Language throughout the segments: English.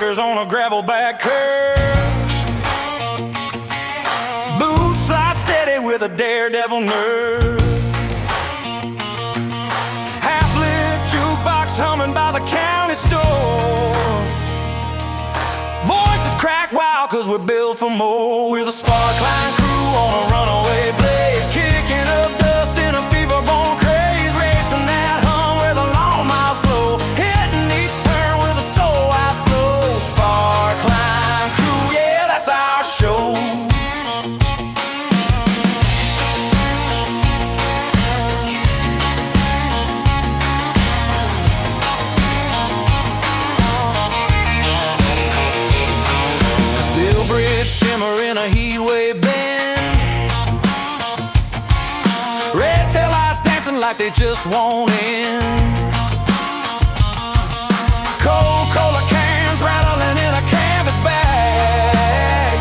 shoulders on a gravel back curve. Boots slide steady with a daredevil nerve. Half-lit jukebox humming by the county store. Voices crack wild cause we're built for more. We're the sparkline crew on a runaway blaze, kicking up dust in a fever-born craze, racing that hum where the long miles glow, hitting each turn with a soul-wide flow. Sparkline crew, yeah, that's our show. Shimmer in a Heatwave band. Red tail lights dancing like they just won't end. Coca-Cola cans rattling in a canvas bag.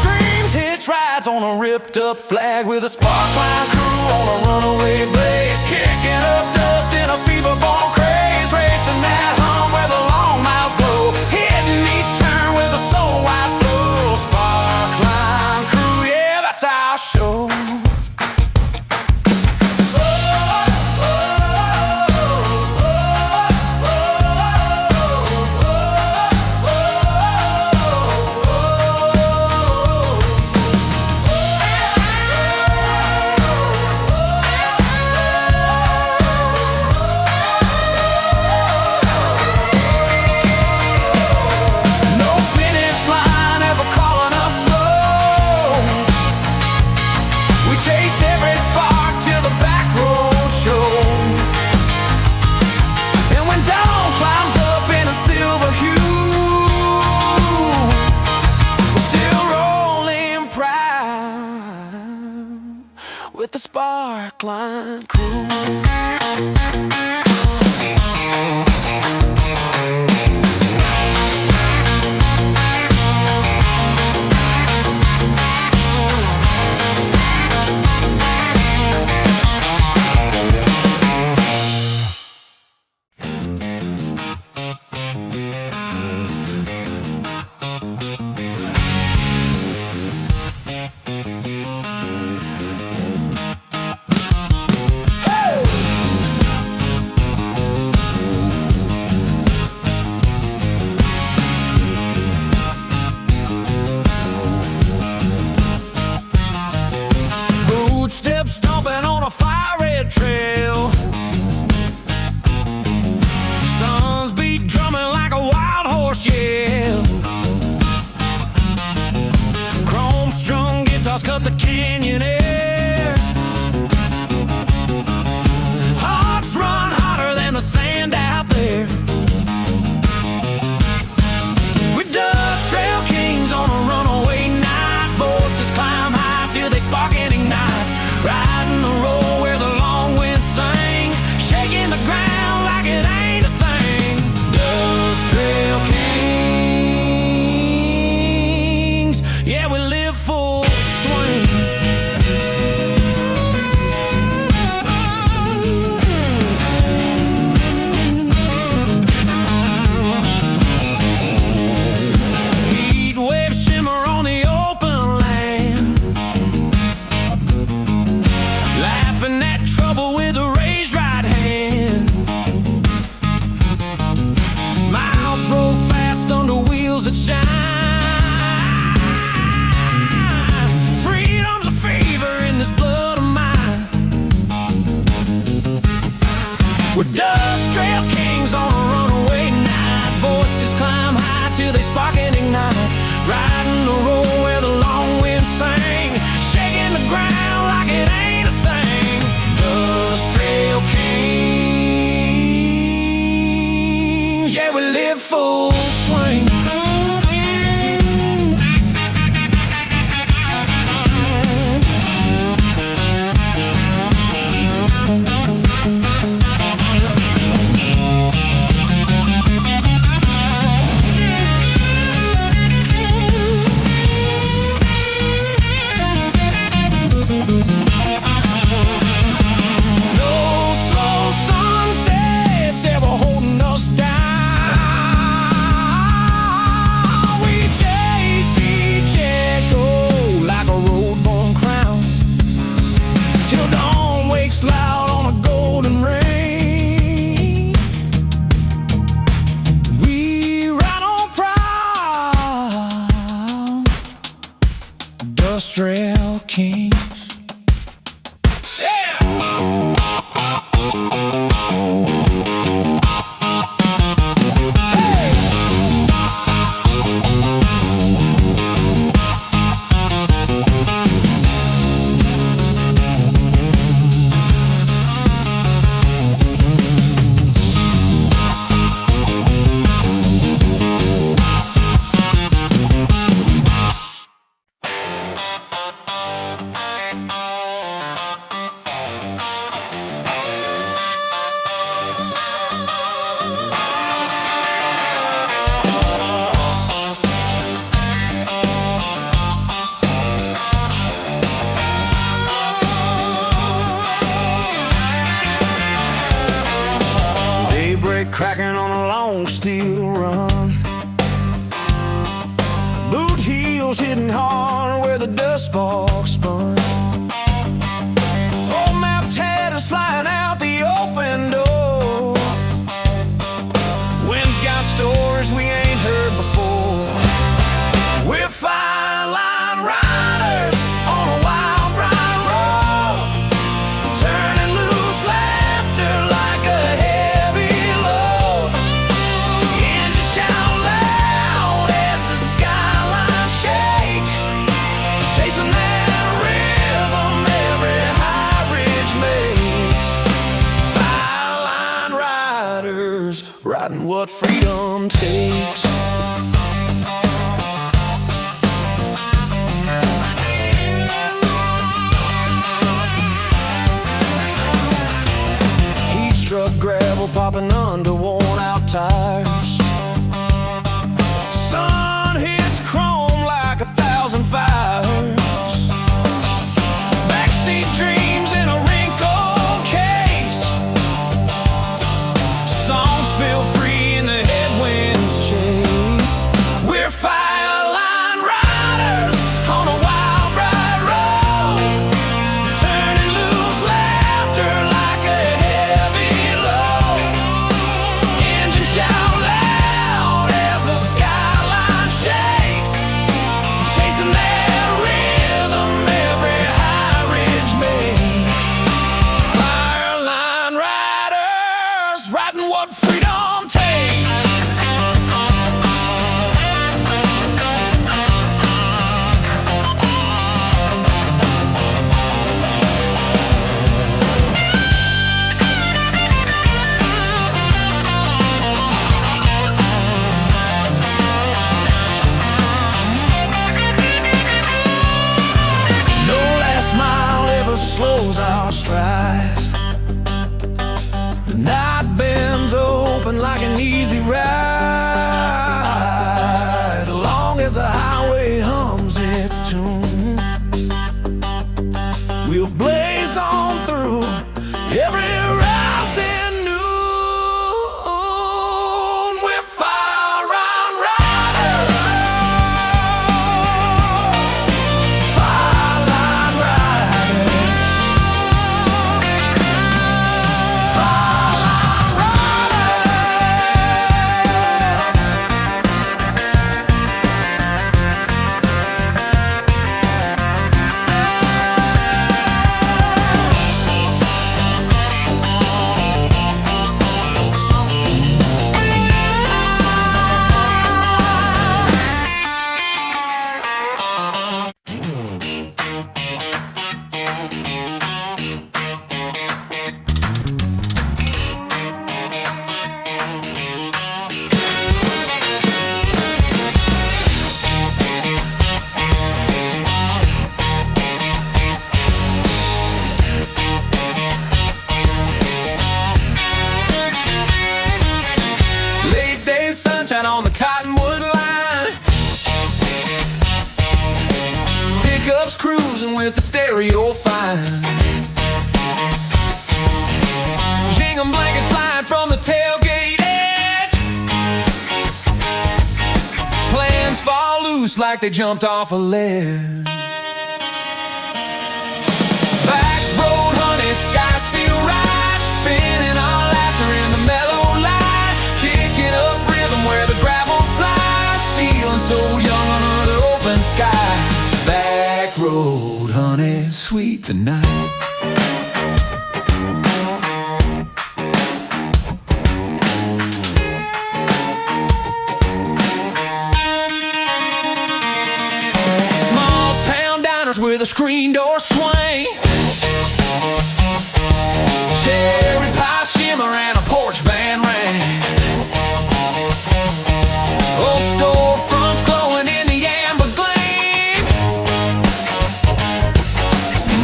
Dreams hitch rides on a ripped up flag, with a sparkline crew on a runaway blaze, kicking up dust in a fever-born craze, racing that hum where the long miles glow, hitting each turn with a soul-wide flow. Sparkline crew, yeah, that's our show. With the sparkline crew. Footsteps stomping on a fire-red trail. Sun's beat drumming like a wild horse yell. Chrome-strung guitars cut the canyon air. Hearts run hotter than the sand out there. We're dust trail kings on a runaway night. Voices climb high till they spark and ignite. Riding the road where the long wind sing, shaking the ground like it ain't a thing. Dust Trail Kings, yeah, we live full swing. Heatwave shimmer on the open land, laughing at trouble with a raised right hand. Miles roll fast under wheels that shine. Freedom's a fever in this blood of mine. We're dust trail kings on a runaway night. Voices climb high till they spark and ignite. Riding the road where the long wind sing, shaking the ground like it ain't a thing. Dust Trail Kings, yeah, we live full swing. industrial kings. Cracking on a long steel run, boot heels hitting hard where the dust sparks spun. Old map tatters flying out the open door. Wind's got stories we ain't heard before. We're fire line riders on a wild ride road, turning loose laughter like a riding what freedom takes. Heat struck gravel popping under worn out tires. Sun hits chrome like 1,000 fires. Backseat dreams in a wrinkled case. Songs spill free in the headwinds chase. We're fire line riders on a wild ride road, turning loose laughter like a heavy load. Engines shout loud as the skyline shakes, chasing that rhythm every high ridge makes. Fire line riders riding what freedom takes. No last mile ever slows our stride. The night bends open like an easy ride. Long as the highway hums its tune, we'll blaze on through every rising noon. We're fire line riders, fire line riders, fire line sunshine on the cottonwood line. Pickups cruising with the stereo fine. Gingham blankets flying from the tailgate edge. Plans fall loose like they jumped off a ledge. Back road honey, skies feel right, spinning all laughter in the mellow light, kicking up rhythm where the gravel flies, feeling so young under the open sky. Back road sweet tonight. Small town diners with a screen door swing, cherry pie shimmer and a porch band ring. Old storefronts glowing in the amber gleam.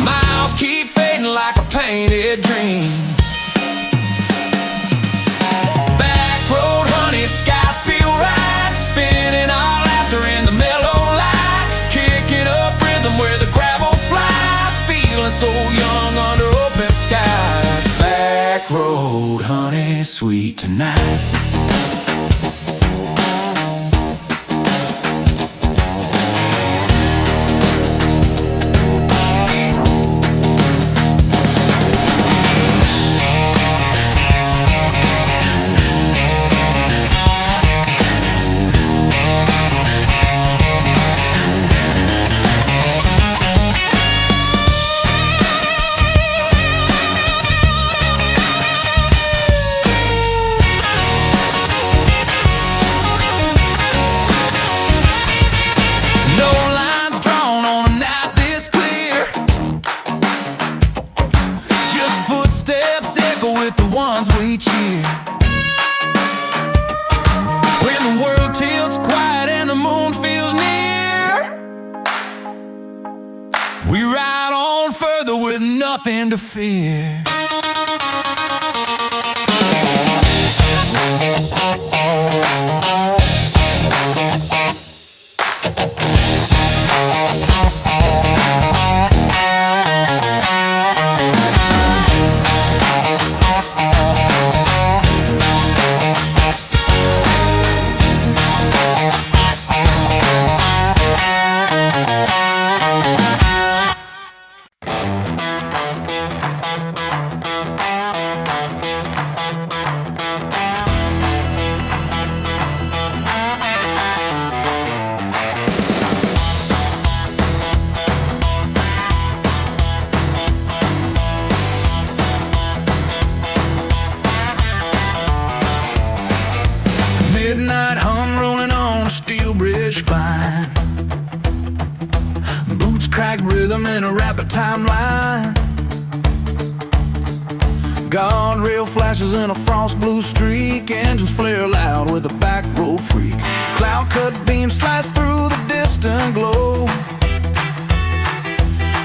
Miles keep fading like a painted dream. Back road, honey, skies feel right, spinning all after in the mellow light, kicking up rhythm where the gravel flies, feeling so young under open skies. Back road, honey, sweet tonight. We cheer when the world tilts quiet and the moon feels near. We ride on further with nothing to fear. Midnight hum rolling on a steel bridge spine, boots crack rhythm in a rapid timeline. Guardrail flashes in a frost blue streak, engines flare loud with a back road freak. Cloud cut beams slice through the distant glow,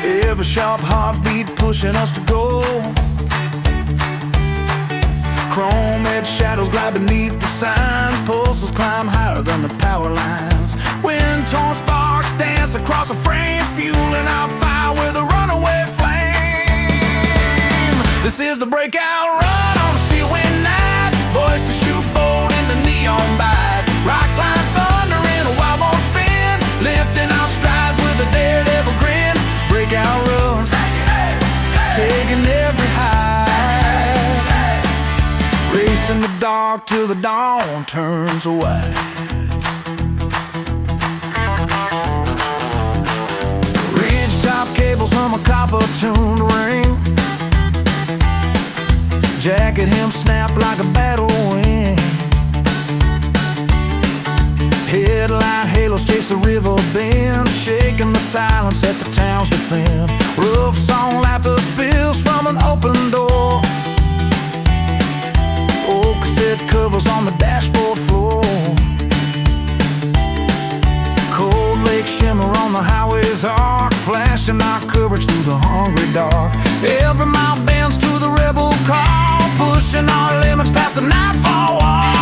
every sharp heartbeat pushing us to go. Chrome edge shadows glide beneath the signs, pulses climb higher than the power lines. Wind-torn sparks dance across a frame, fueling our fire with a runaway flame. This is the breakout run on a steel wind night, voices shoot bold in the neon bite. Rock line thunder in a wild bone spin, lifting our strides with a daredevil grin. Breakout run, taking every high, racing the dark till the dawn turns white. Ridge-top cables hum a copper-tuned ring, jacket hem snap like a battle wing. Headlight halos chase the river bend, shaking the silence that the towns defend. Roof song laughter spills from an open door, old cassette covers on the dashboard floor. Cold lake shimmer on the highway's arc, flashing our coverage through the hungry dark. Every mile bends to the rebel call, pushing our limits past the nightfall wall.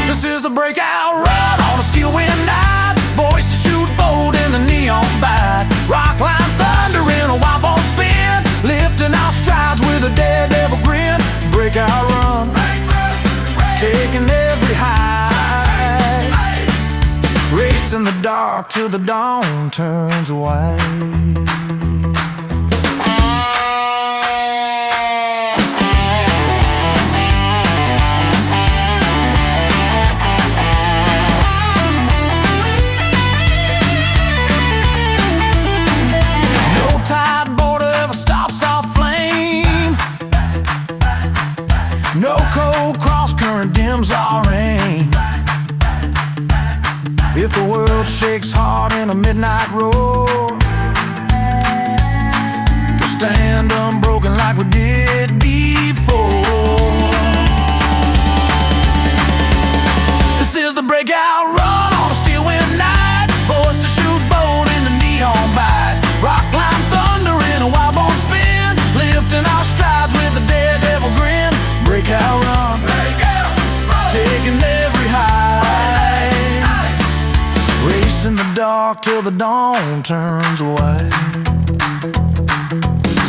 This is the breakout run on a steel wind night, voices shoot bold in the neon bite. Rock line thunder in a wild bone spin, lifting our strides with a daredevil grin. Breakout run, taking every high, racing the dark till the dawn turns white. No If the world shakes hard in a midnight roar, we'll stand unbroken like we did before. This is the breakout run on a steel wind night. Voices shoot bold in the neon bite. Rock climb thunder in a wild bone spin, lifting our strides with a daredevil grin. Breakout run, taking every high, racing the dark till the dawn turns white.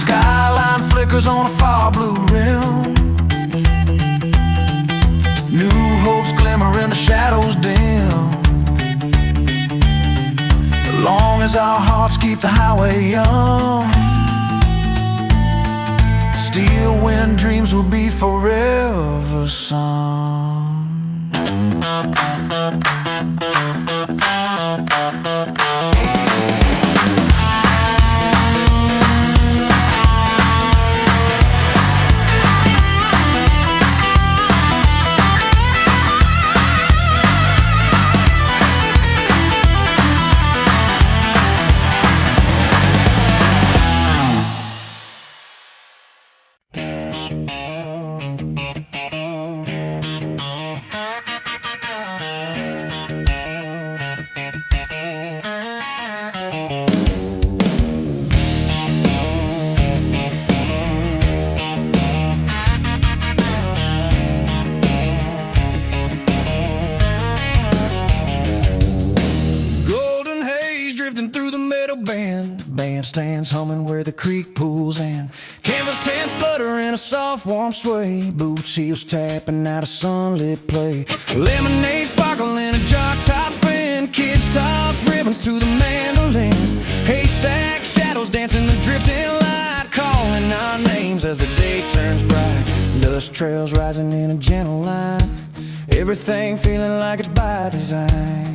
Skyline flickers on a far blue rim. New hopes glimmer in the shadows dim. As long as our hearts keep the highway young, steel wind dreams will be forever sung. Bandstands humming where the creek pools in. Canvas tents flutter in a soft warm sway. Boots heels tapping out a sunlit play. Lemonade sparkle in a jock top spin. Kids toss ribbons to the mandolin. Haystack shadows dancing the drifting light, calling our names as the day turns bright. Dust trails rising in a gentle line, everything feeling like it's by design.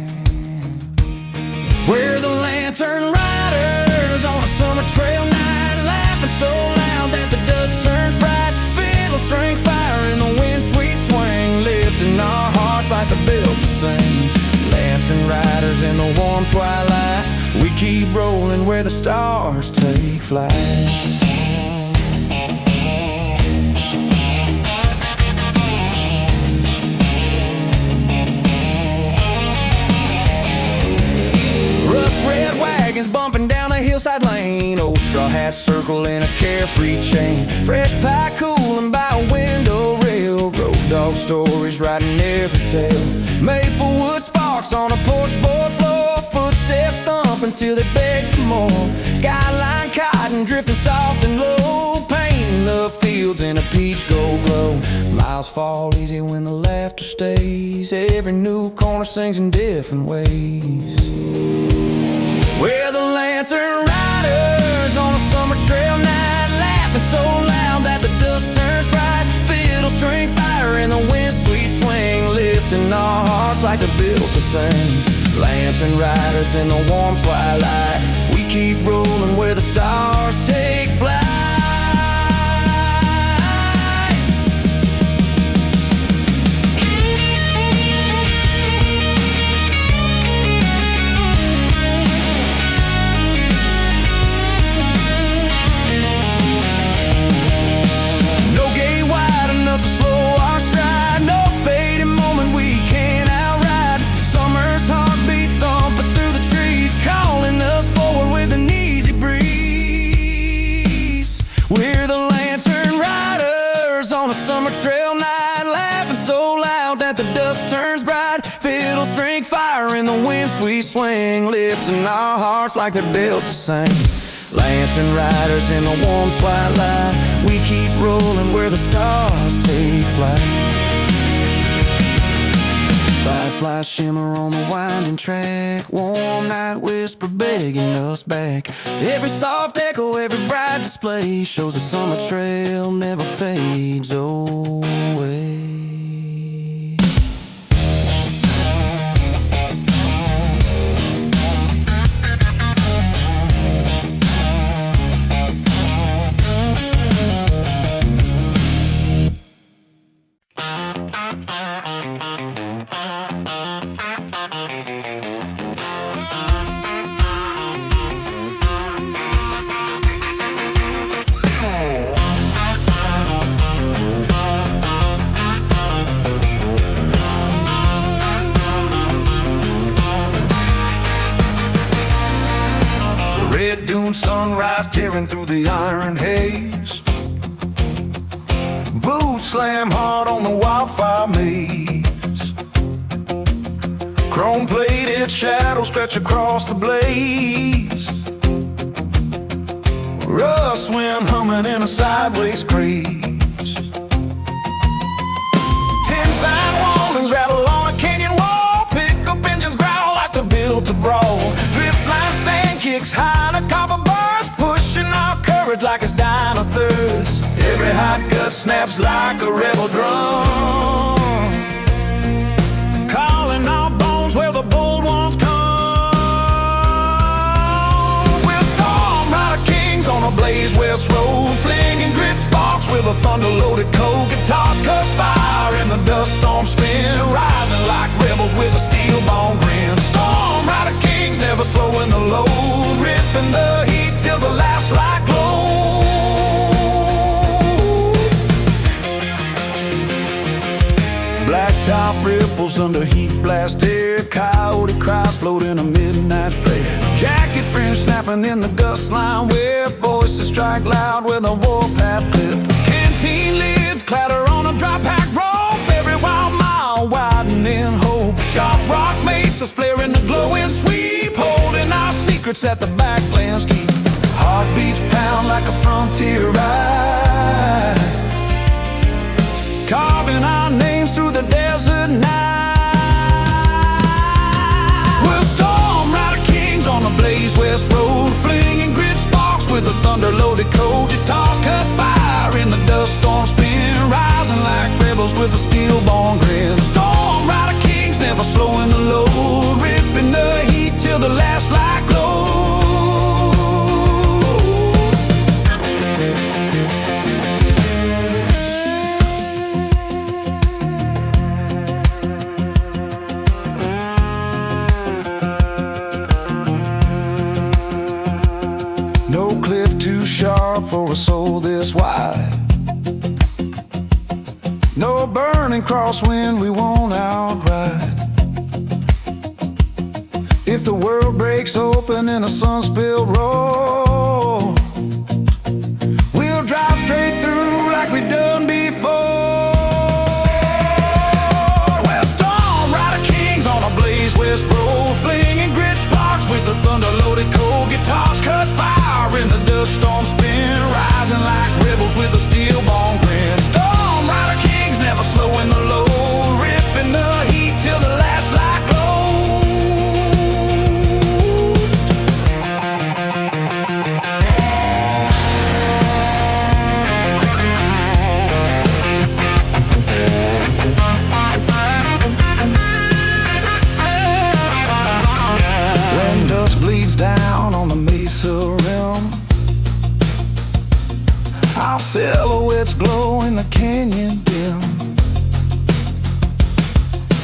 We're the lantern riders on a summer trail night, laughing so loud that the dust turns bright. Fiddle string fire in the wind, sweet swing, lifting our hearts like they're built to sing. Lantern riders in the warm twilight, we keep rolling where the stars take flight. Red wagons bumping down a hillside lane. Old straw hats circle in a carefree chain. Fresh pie cooling by a window rail. Road dog stories riding every tale. Maplewood sparks on a porch board floor. Footsteps thump until they beg for more. Skyline cotton drifting soft and low, painting the fields in a peach gold glow. Miles fall easy when the laughter stays. Every new corner sings in different ways. We're the lantern riders on a summer trail night, laughing so loud that the dust turns bright. Fiddle string fire in the wind, sweet swing, lifting our hearts like they're built to sing. Lantern riders in the warm twilight, we keep rolling where the stars take flight. We're the lantern riders on a summer trail night, laughing so loud that the dust turns bright. Fiddle string fire in the wind, sweet swing, lifting our hearts like they're built to sing. Lantern riders in the warm twilight, we keep rolling where the stars take flight. Fireflies shimmer on the winding track, warm night whisper begging us back. Every soft echo, every bright display shows the summer trail never fades away. sunrise tearing through the iron haze. Boots slam hard on the wildfire maze. Chrome-plated shadows stretch across the blaze. Rust wind humming in a sideways graze. Tin-sign warnings rattle on a canyon wall. Pickup engines growl like they're built to brawl. Driftline sand kicks high in a copper bars, pushing our courage like it's dying of thirst. Every hot gut snaps like a rebel drum, calling our bones where the bold ones come. We're storm rider kings on a blaze west road, flinging grit sparks with a thunder-loaded cold. Guitars cut fire in the dust storm spin, rising like rebels with a steel-bone grin. Storm rider kings never slowing the load, ripping the heat till the last light glows. Blacktop ripples under heat blast air, coyote cries float in a midnight flare. Jacket fringe snapping in the gust line where voices strike loud with a warpath clip. Canteen lids clatter on a dry pack rope, every wild mile widening hope. Sharp rock mesas flare in the glowing sweep, holding our secrets at the backlands keep. Heartbeats pound like a frontier ride, carving our names through the desert night. We're storm rider kings on the blaze west road, flinging grit sparks with a thunder-loaded cold. Guitars cut fire in the dust storm spin, rising like rebels with a steel-bone grin. Storm rider kings never slowing the load, ripping the heat till the last light glows. No cliff too sharp for a soul this wide, no burning crosswind we won't outride. If the world breaks open in a sun-spilled road, we'll drive straight through like we done before. Well, storm rider kings on a blaze west road, flinging grit sparks with a thunder-loaded cold. Guitars cut fire in the dust storm spin, rising like rebels with a steel-bone grin. Storm rider kings never slowing the load, ripping the heat till the last light glows. When dust bleeds down on the mesa rim, our silhouettes glow in the canyon dim.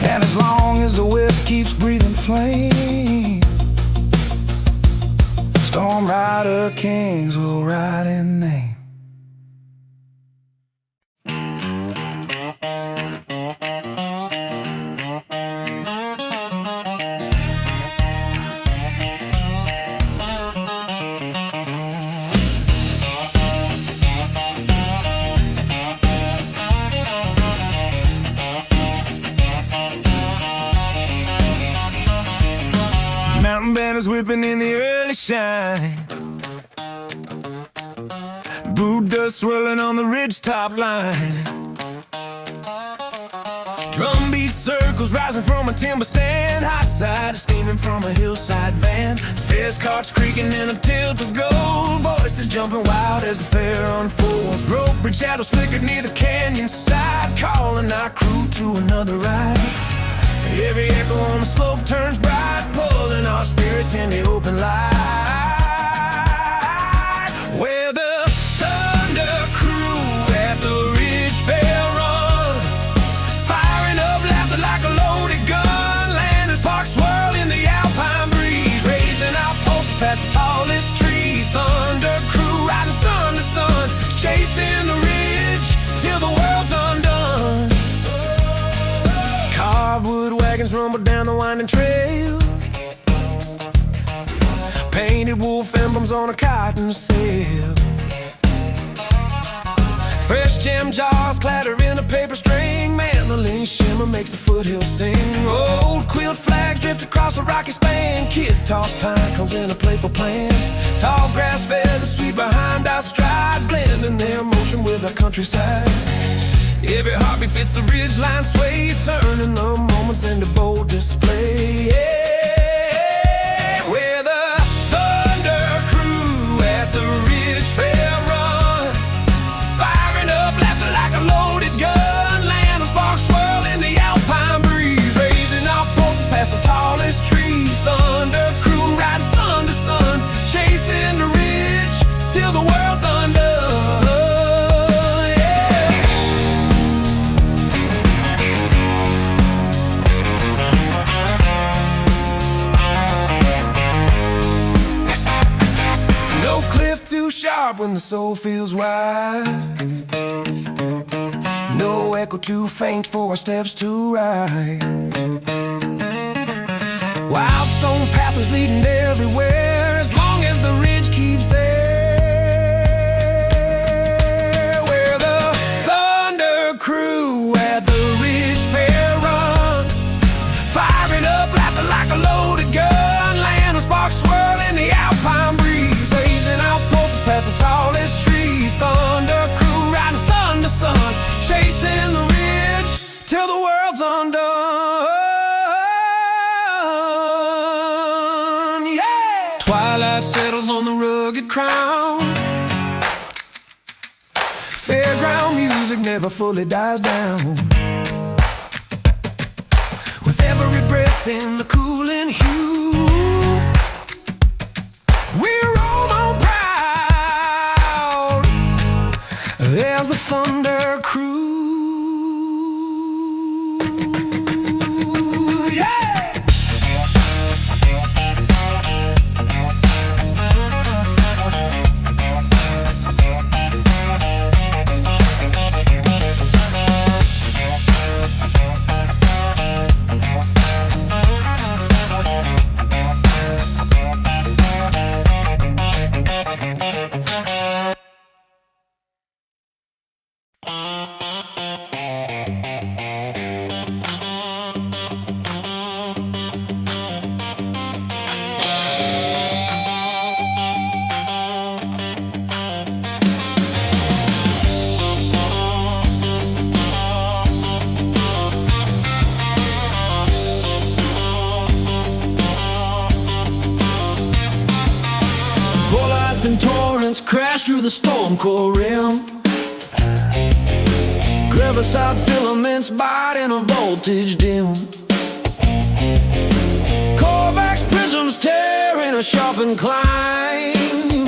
And as long as the west keeps breathing flame, storm rider kings will ride in name. Mountain banners whipping in the early shine, boot dust swirling on the ridge top line. Drum beat circles rising from a timber stand, hot side steaming from a hillside van. Fez carts creaking in a tilt of gold, voices jumping wild as the fair unfolds. Rope bridge shadows flickered near the canyon side, calling our crew to another ride. Every echo on the slope turns bright, pulling our spirits in the open light. Where the thunder crew at the ridge fair run, firing up laughter like a loaded gun. Lantern sparks swirl in the alpine breeze, raising our pulses past the tallest trees. Thunder crew riding sun to sun, chasing the ridge till the world's undone. Carved wood wagons rumble down the winding trail, Painted wolf emblems on a cotton sail. Fresh gem jars clatter in a paper string. Mandolin shimmer makes the foothills sing. Old quilt flags drift across a rocky span. Kids toss pine cones in a playful plan. Tall grass feathers sweep behind our stride, blending their motion with the countryside. Every heartbeat fits the ridgeline sway, turning the moments into bold display. Yeah, we're the Thunder Crew at the Ridge Fair Run, firing up laughter like a loaded gun. Land of sparks swirl in the alpine breeze, raising our pulses past the tallest trees. Thunder Crew riding sun to sun, chasing the ridge till the world's undone. Too sharp when the soul feels wide, no echo too faint for our steps to ride. Wild stone pathways leading everywhere, as long as the ridge keeps air. We're the Thunder Crew at the Ridge Fair Run, firing up laughter like a loaded gun. Land of sparks swirl in the alpine breeze, raising our pulses past the tallest trees. Thunder Crew riding sun to sun, chasing the ridge till the world's undone. Yeah! Twilight settles on the rugged crown. Fairground music never fully dies down. With every breath in the cooling hue, we roll on proud. There's the Thunder Crew. Yeah! And torrents crash through the storm core rim. Crevice-side filaments bite in a voltage dim. Corvax prisms tear in a sharpened climb,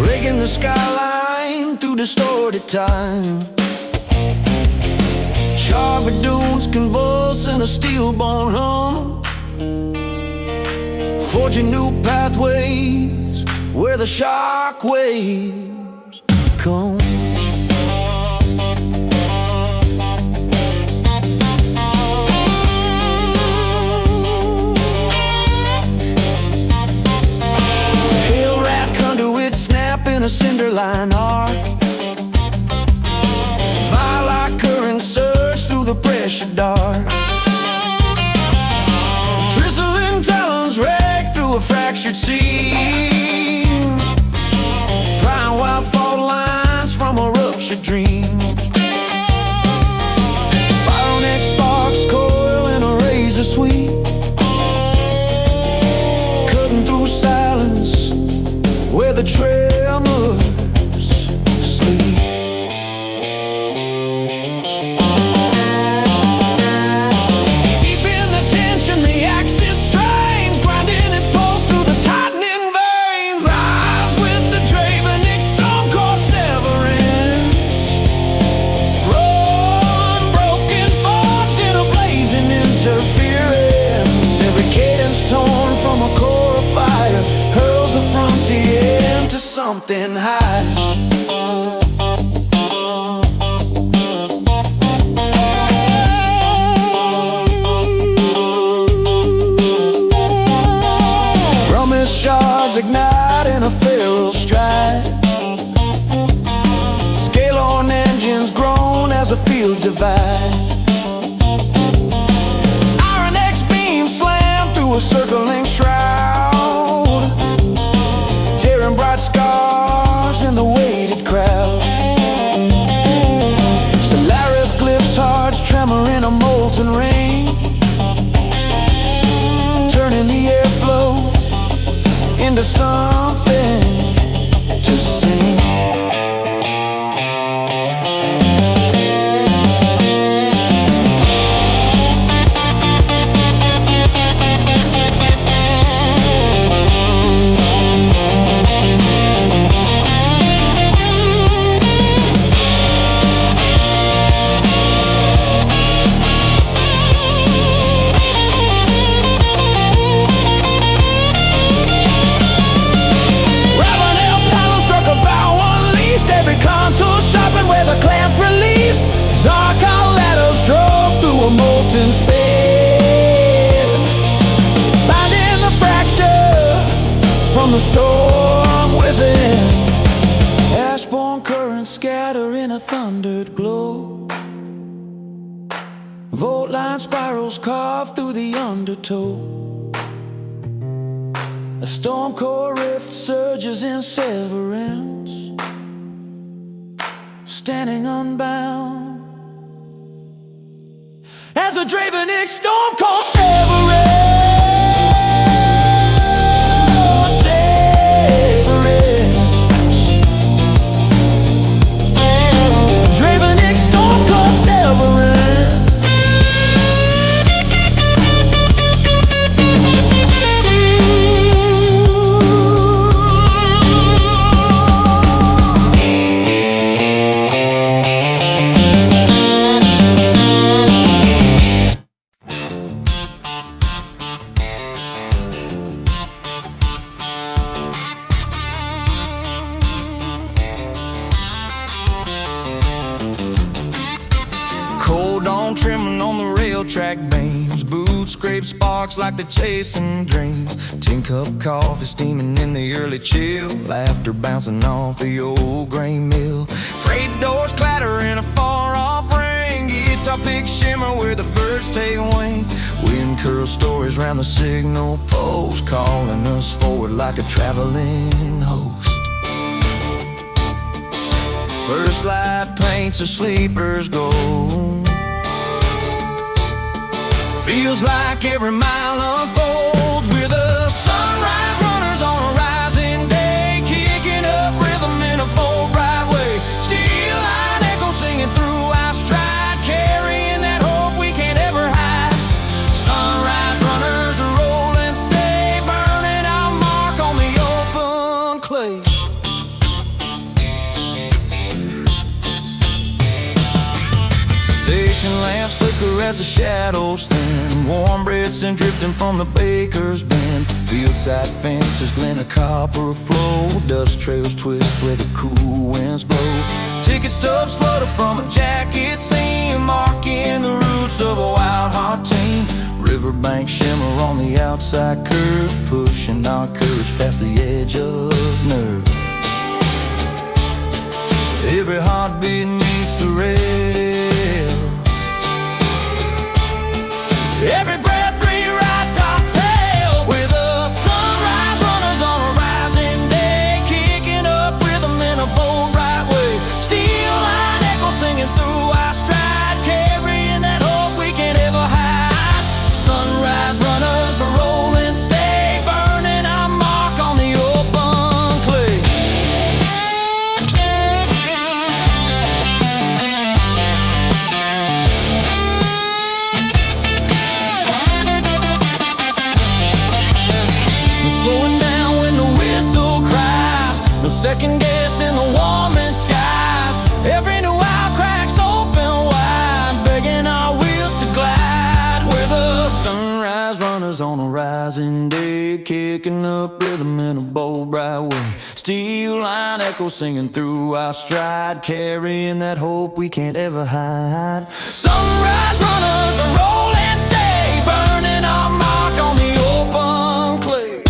raking the skyline through distorted time. Charcoal dunes convulse in a steel-born hum, forging new pathways where the shock waves come. Hail wrath conduits snap in a cinderline arc. Violet currents surge through the pressure dark. Drizzling talons rake through a fractured seam, prying wild fault lines from a ruptured dream. Fire neck sparks coil in a razor sweep, cutting through silence where the tremors sleep. Deep in the tension, the axis strains, grinding its pulse through the tightening veins. Rise with the Draven stone core severance. Run, broken, forged in a blazing interference. Every cadence torn from a core of fire hurls the frontier into something high. divide. Iron X beam slammed through a circling shroud, tearing bright scars in the weighted crowd. Solaris glyphs, hearts tremor in a molten rain, turning the airflow into something to sing. Molten speed, binding the fracture from the storm within. Ashborn currents scatter in a thundered glow, volt line spirals carved through the undertow. A storm core rift surges in severance, standing unbound as a Dravenix storm called Severance. Dravenix storm called Severance. Cold dawn trembling on the rail track beams, boots scrape sparks like they're chasing dreams. Tin cup coffee steaming in the early chill, laughter bouncing off the old grain mill. Freight doors clatter in a far-off ring, guitar picks shimmer where the birds take wing. Wind curls stories round the signal post, calling us forward like a traveling host. First light paints a sleeper's gold, feels like every mile unfolds. We're the sunrise runners on a rising day, kicking up rhythm in a bold, bright way. Steel line echo singing through our stride, carrying that hope we can't ever hide. Sunrise runners roll and stay, burning our mark on the open clay. Station lamps flicker as the shadows thin, warm breads and drifting from the baker's bin. Fieldside fences glint a copper flow, dust trails twist where the cool winds blow. Ticket stubs flutter from a jacket seam, marking the roots of a wild heart team. Riverbank shimmer on the outside curve, pushing our courage past the edge of nerve. Every heartbeat needs to rails, every breath rewrites our tales. We're the sunrise runners on a rising day, kicking up rhythm in a bold, bright way. Steel line echo singing through our stride, carrying that hope we can't ever hide. Sunrise runners roll and stay, burning our mark on the open clay. Slowing down when the whistle cries, no second guess in the warming skies. Every new eye cracks open wide, begging our wheels to glide. We're the sunrise runners on a rising day, kicking up rhythm in a bold, bright way. Steel line echo singing through our stride, carrying that hope we can't ever hide. Sunrise runners roll and stay, burning our mark on the open clay.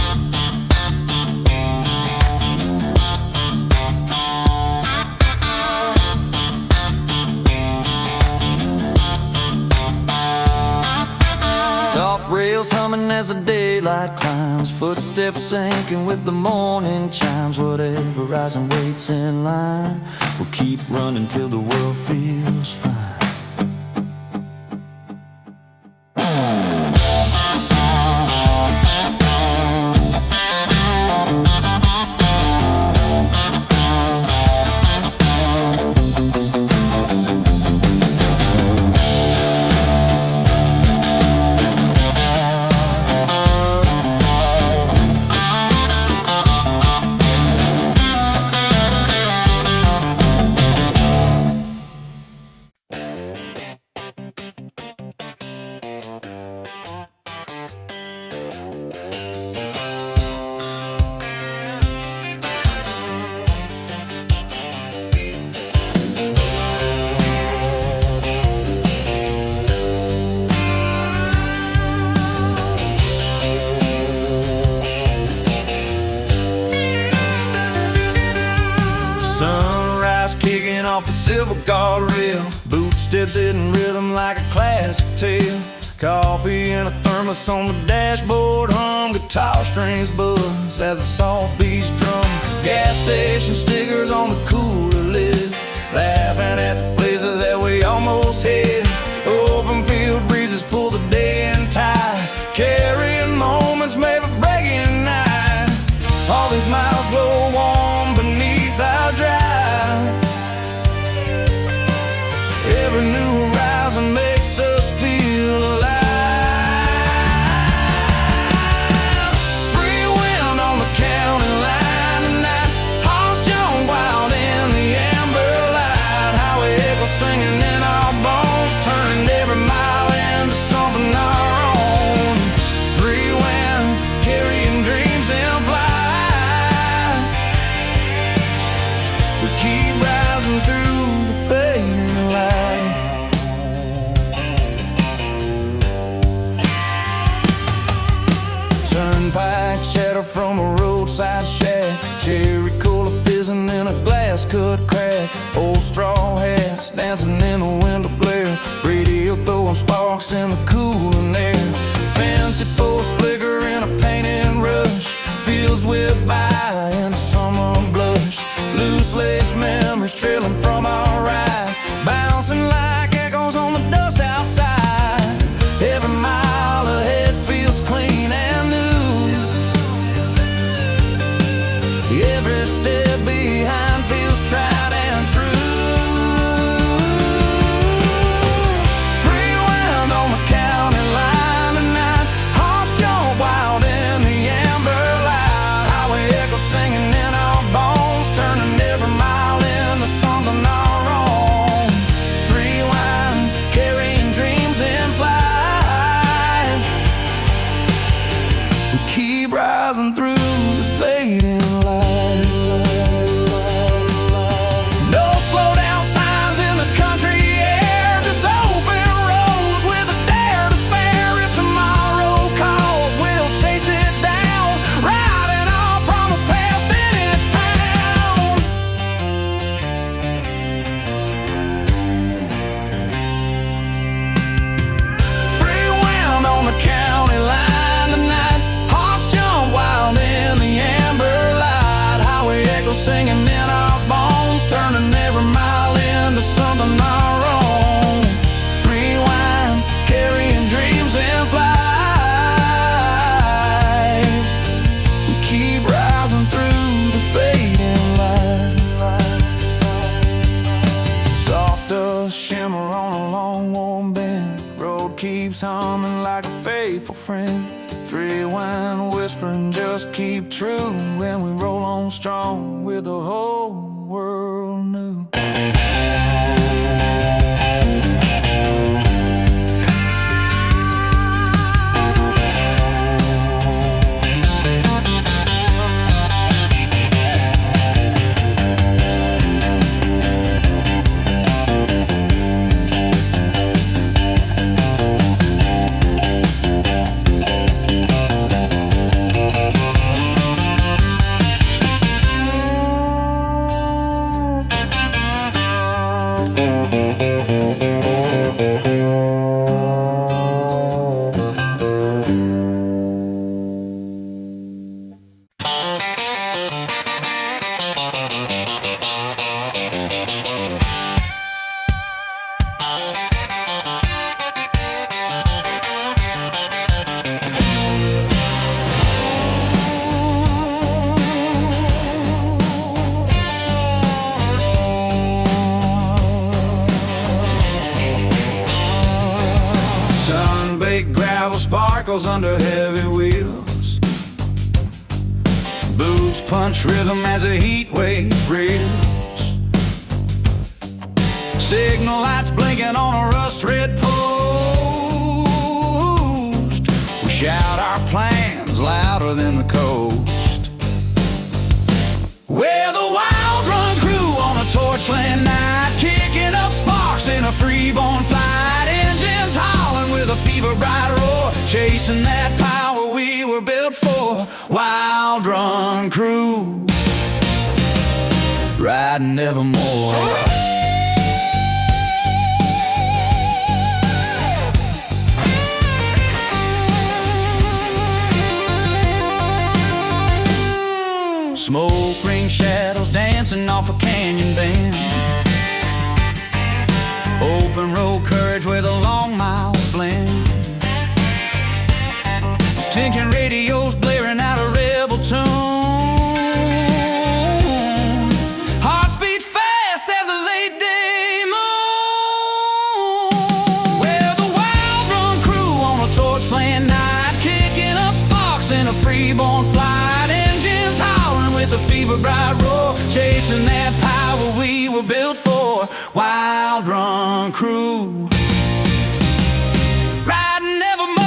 coming as the daylight climbs, footsteps sinking with the morning chimes. Whatever rising waits in line, we'll keep running till the world feels fine. Sunrise kicking off the silver guardrail, boot steps hitting rhythm like a classic tale. Coffee in a thermos on the dashboard hum, guitar strings buzz as the soft beats drum. Gas station stickers on the cooler lid, laughing at the places that we almost hit. Open field breezes pull the day in tide, carrying moments made for breaking night. All these miles glow warm beneath our drive. Every new horizon makes us feel alive. Free wind on the county line tonight, hearts jump wild in the amber light. Highway echoes singing in our bones, turning every mile into something our own. Free wind, carrying dreams in flight. We keep rising through the fading light. Turnpikes chatter from a roadside shack, cherry cola fizzing in a glass cut crack. Old straw hats dancing in the window glare, radio throwing sparks in the cooling air. Fancy posts flicker in a painted rush, fields whip by in a summer blush. Loose lace memories trailing from our ride, bouncing like echoes on the dust outside. Every mile ahead feels clean and new, every step behind feels tried and true. Free wind on the county line tonight, hearts jump wild in the amber light. Highway echoes singing in our bones, turning every mile into something our own. Free wind, carrying dreams in flight. We keep rising through the fading light. No slow down signs in this country air, just open roads with a dare to spare. If tomorrow calls, we'll chase it down, riding our promise past any town. Free wind on the county line tonight, hearts jump wild in the amber light. Highway echoes singing in our bones, turning every mile into something our own. Free wind, carrying dreams in flight. We keep rising through the fading light. Soft dust shimmer on a long warm bend, road keeps humming like a faithful friend. Free wind whispering, just keep true, when we roll on strong with the whole world new. rails under heavy wheels. Boots punch rhythm as a heat wave reels. Signal lights blinking on a rust-red post. We shout our plans louder than the coast. We're the Wild Run Crew on a torchland night, kicking up sparks in a freeborn flight. Engines howling with a fever-bright roar, chasing that power we were built for. Wild Run Crew, riding evermore. Smoke ring shadows dancing off a canyon bend. Open road courage where the long miles blend. Tinking radios blaring out a rebel tune. Hearts beat fast as a late day moon. We're the Wild Run Crew on a torchland night, kicking up sparks in a freeborn flight. Engines howling with a fever-bright roar, chasing that power we were built for. Wild Run Crew, riding evermore.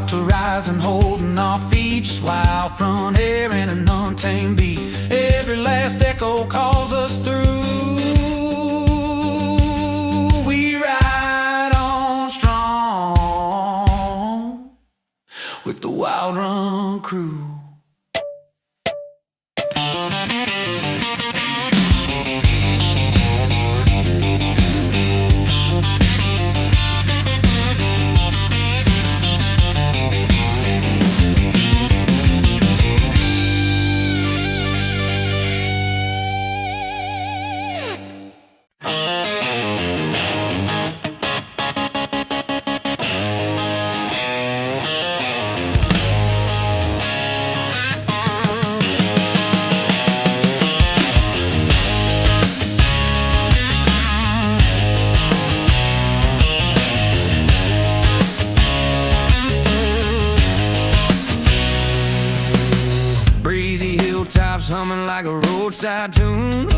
To rise and holding our feet, just wild front air and an untamed beat. Every last echo calls us through. We ride on strong with the Wild Run Crew. Tops humming like a roadside tune.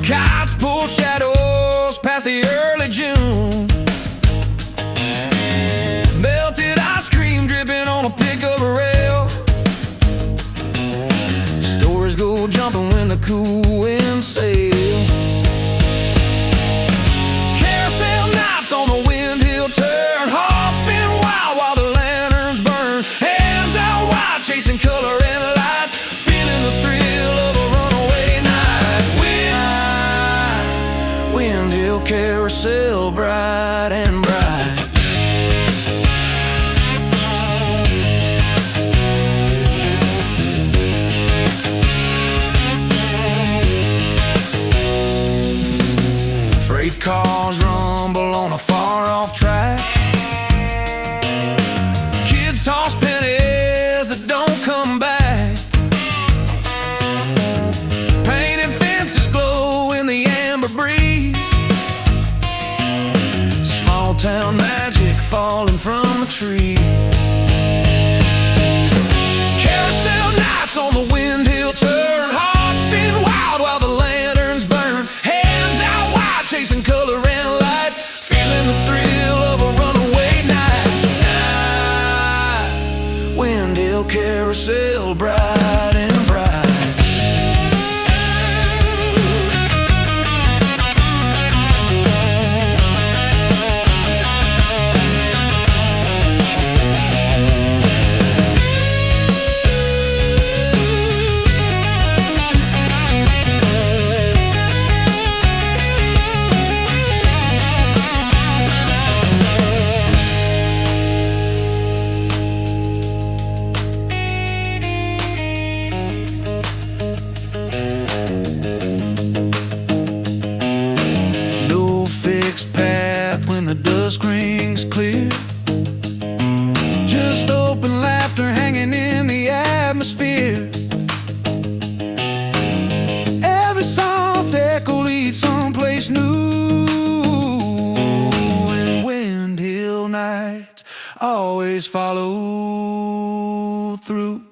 Kites pull shadows past the early June. Melted ice cream dripping on a pickup rail. Stories go jumping when the cool winds sail. Carousel nights on a windhill turn. Hearts spin wild while the lanterns burn. Hands out wide chasing color and light, feeling the thrill of a runaway night. Windhill carousel bright and bright. Freight cars rumble on a far-off track. Kids toss pennies that don't come back. Painted fences glow in the amber breeze. Small town magic falling from the tree. Carousel nights on the windhill turn. Hearts spin wild while the lanterns burn. Hands out wide chasing color and light, feeling the thrill of a runaway night. Windhill carousel bright and bright. echo leads someplace new, and Wind Hill nights always follow through.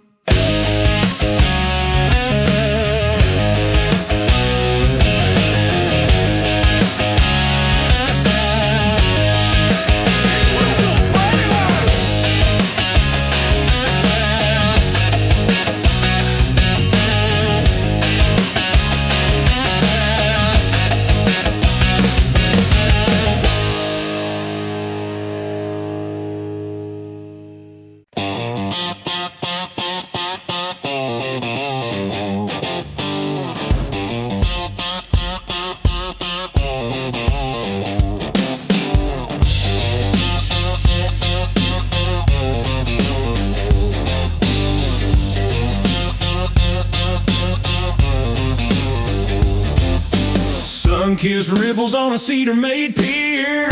Sun-kissed ripples on a cedar-made pier,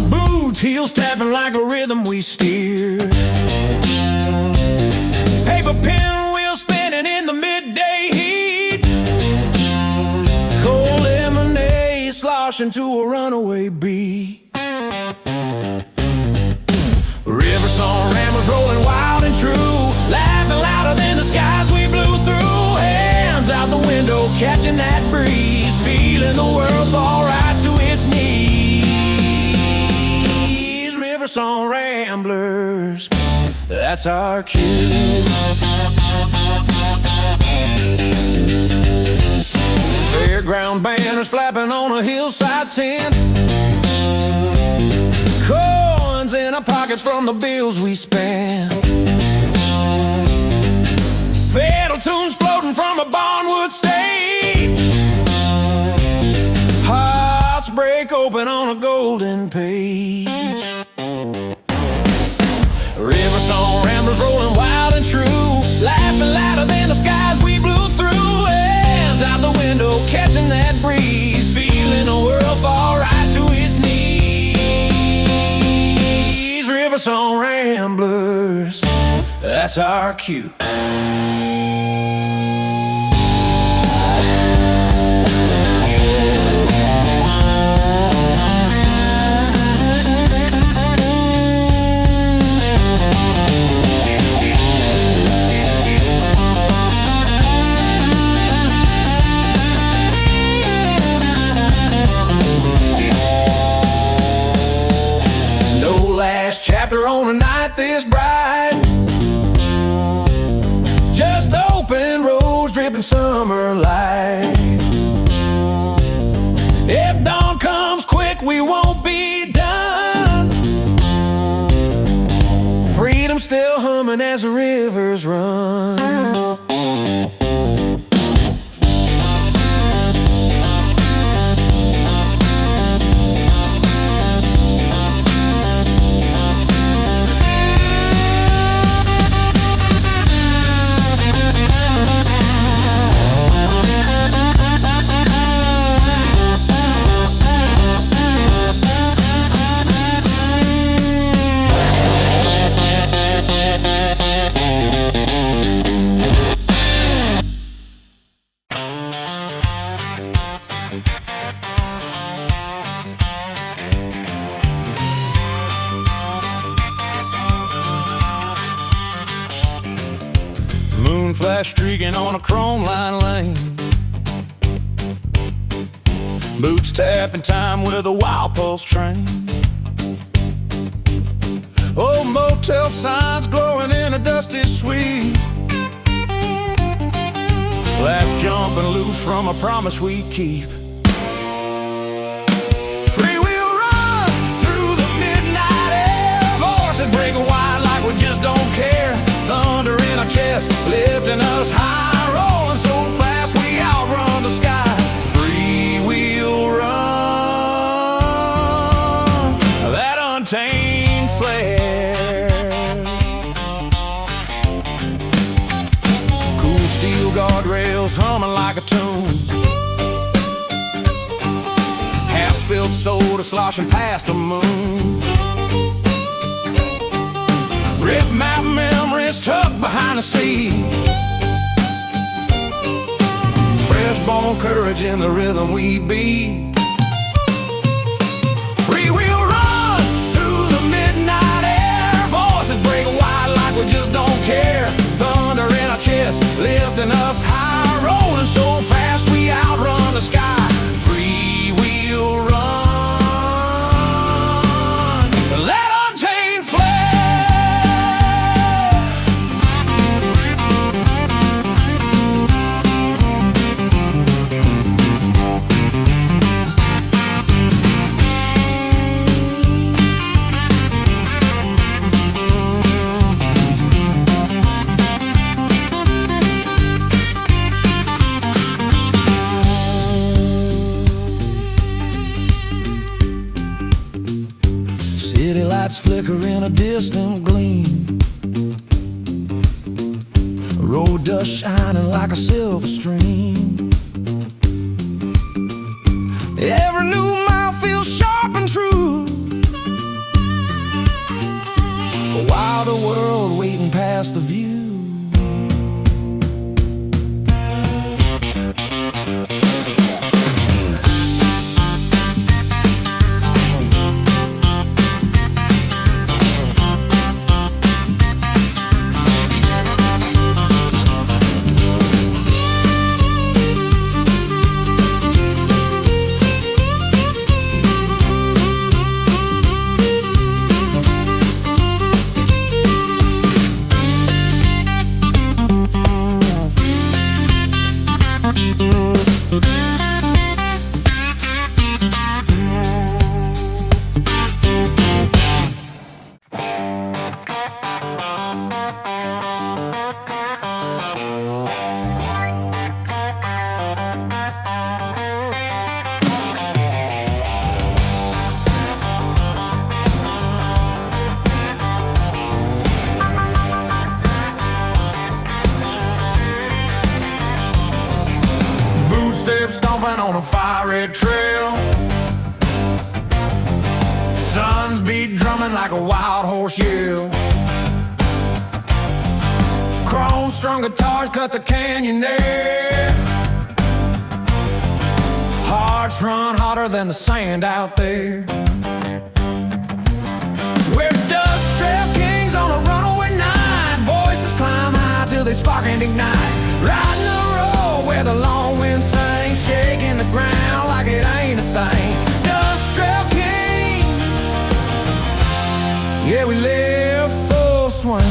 boots, heels tapping like a rhythm we steer. Paper pinwheel spinning in the midday heat, cold lemonade sloshing to a runaway beat. River song ramblers rolling wild and true, laughing louder than the skies we blew through. Hands out the window, catching that breeze, feeling the world fall right to its knees. River song ramblers, that's our cue. Fairground banners flapping on a hillside tent, coins in our pockets from the bills we spent. Fiddle tunes floating from a barnwood stage, hearts break open on a golden page. River song ramblers rolling wild and true, laughing louder than the skies we blew through. Hands out the window, catching that breeze, feeling the world fall right to its knees. River song ramblers, that's our cue. Chapter on a night this bright, just open roads dripping summer light. If dawn comes quick, we won't be done. Freedom still humming as the rivers run. Moonflash streaking on a chrome line lane, boots tapping time with a wild pulse train. Old motel signs glowing in a dusty suite, laugh jumping loose from a promise we keep. Freewheel run through the midnight air, voices breaking wide like we just don't care. Thunder in our chest, lifting us high, rolling so fast we outrun the sky. Freewheel run, that untamed flare. Cool steel guardrails humming like a tune, half-spilled soda sloshing past the moon. Rip map memories tucked behind the sea, strong courage in the rhythm we beat. Free wheel run through the midnight air. Voices break wide like we just don't care. Thunder in our chest, lifting us high, rolling so fast we outrun the sky. Free wheel run, that untamed city lights flicker in a distant gleam. Road dust shining like a silver stream. Every new mile feels sharp and true. While the world waiting past the view. Steps stomping on a fiery trail. Suns beat drumming like a wild horse yell. Chrome strung guitars cut the canyon there. Hearts run hotter than the sand out there. We're dust trail kings on a runaway night. Voices climb high till they spark and ignite. Riding the road where the long wind sings, shaking the ground like it ain't a thing. Dust trail kings, yeah, we live full swing.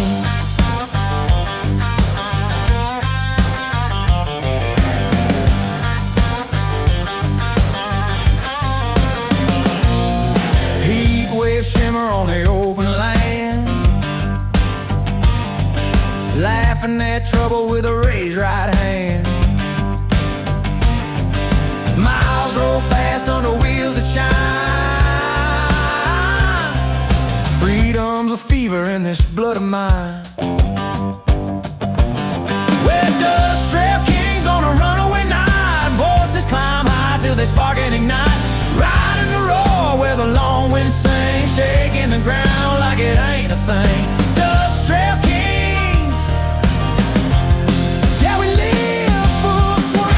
Heatwave shimmer on the open land, laughing at trouble with a raised right hand. Miles roll fast under wheels that shine. Freedom's a fever in this blood of mine. We're dust trail kings on a runaway night. Voices climb high till they spark and ignite. Riding the roar where the long wind sings, shaking the ground like it ain't a thing. Dust trail kings, yeah, we live full swing.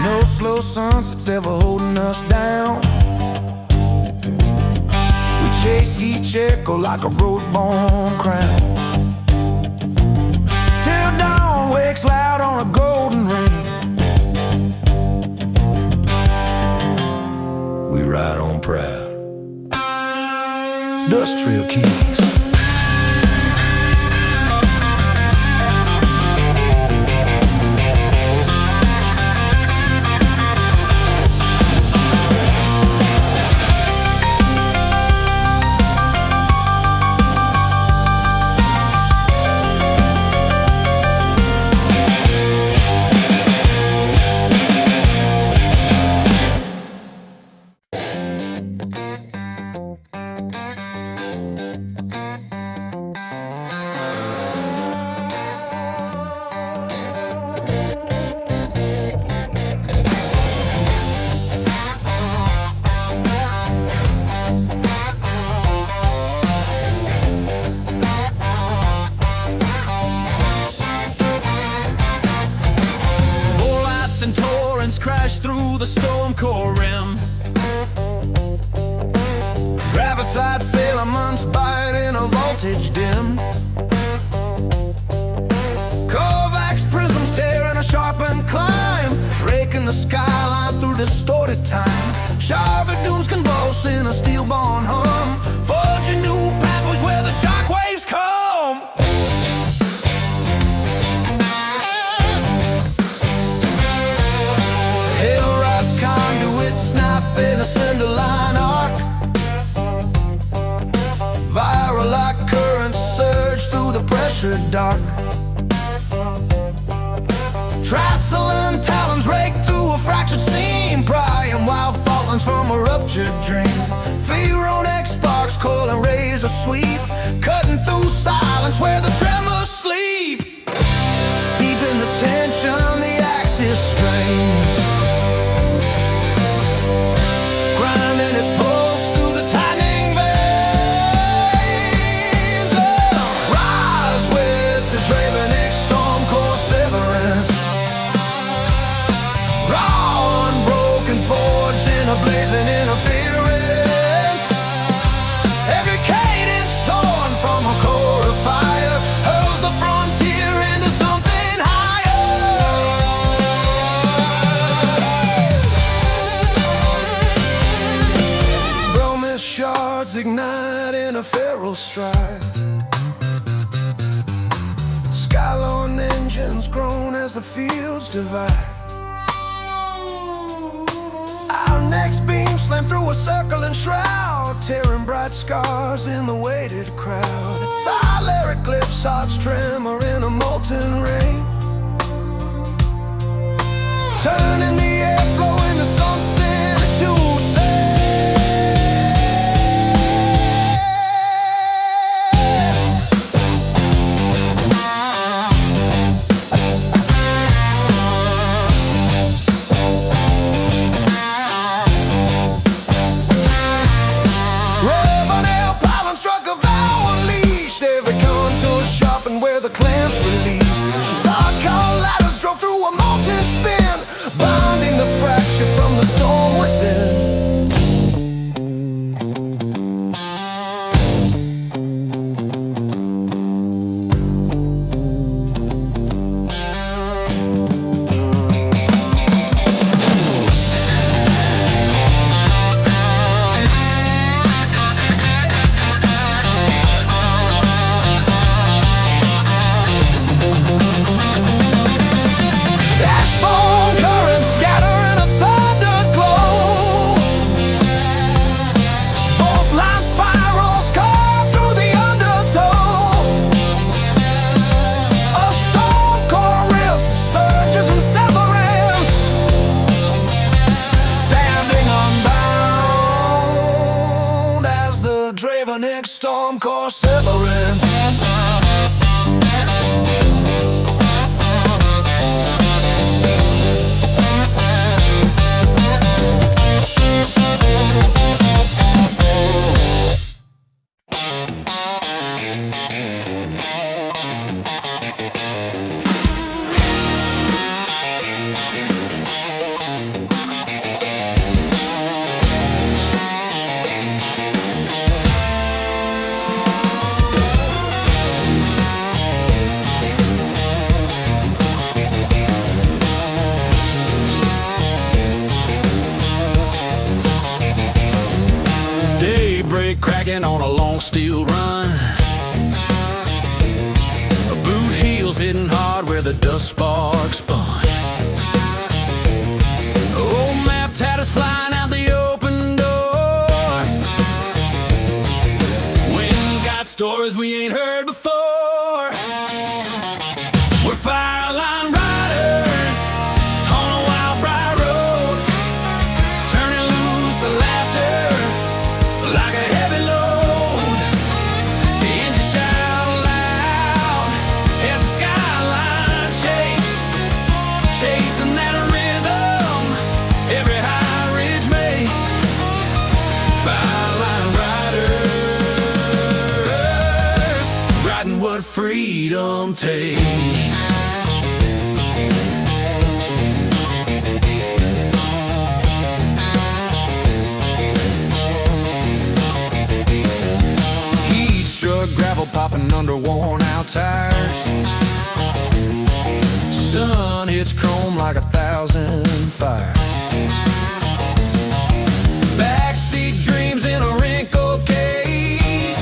No slow sunsets ever holding us down. We chase each echo like a road-born crown, till dawn wakes loud on a golden ring. We ride on proud, Dust Trail Kings. crash through the storm core rim. Gravitide filaments bite in a voltage dim. Kovacs prisms tear in a sharpened climb, raking the skyline through distorted time. Sharvadoons convulse in a steel-born hum, forging new pathways where the shockwaves come. Hail-rod conduits snap in a cinder-line arc. Viral-like currents surge through the pressure dark. Tricylin talons rake through a fractured seam, prying wild faultlings from a ruptured dream. Ferronex sparks coiling razor sweep, cutting through silence where the tremors sleep. Deep in the tension, the axis strains, grinding its pulse through the tightening veins. Rise with the Dravenex storm core severance, raw, unbroken, forged in a blazing interference. Every cadence torn from a core of fire hurls the frontier into something higher. Bromist shards ignite in a feral stride. Skylon engines groan as the fields divide. Our next beam slam through a circling shroud, tearing bright scars in the weighted crowd. Solar eclipse hearts tremor in a molten rain, turning the airflow into something to say. Where the clamps released, Sarkar ladders drove through a molten spin, binding the fracture from the storm within. Dravenex storm core severance. Cracking on a long steel run, boot heels hitting hard where the dust sparks spun. Old map tatters flying out the open door. Wind's got stories we ain't heard before. We're fireline riders on a wild bright road, turning loose the laughter like a heavy load. The engine shout loud as the skyline shakes, chasing that rhythm every high ridge makes. Fireline riders, riding what freedom takes. Sun hits chrome like 1,000 fires. Backseat dreams in a wrinkled case.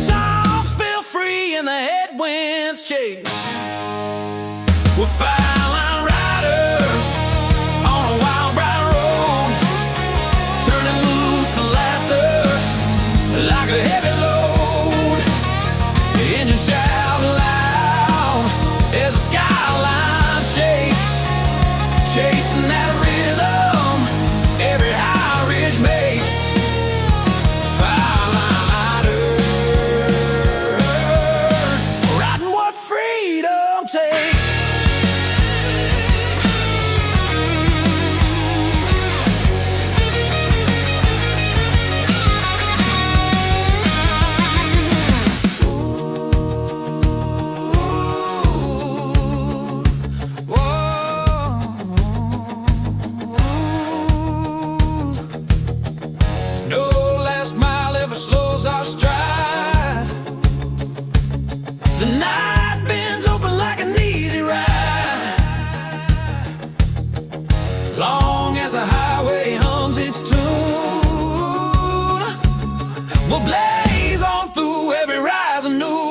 Songs spill free in the headwinds chase. We're fire line riders on a wild bright road, turning loose and laughter like a heavy load. The engine shout loud as the skyline shakes, chasing that rhythm every high ridge makes. Fireline riders, riding what freedom takes. No last mile ever slows our stride. The night bends open like an easy ride. Long as the highway hums its tune, we'll blaze on through every rising noon.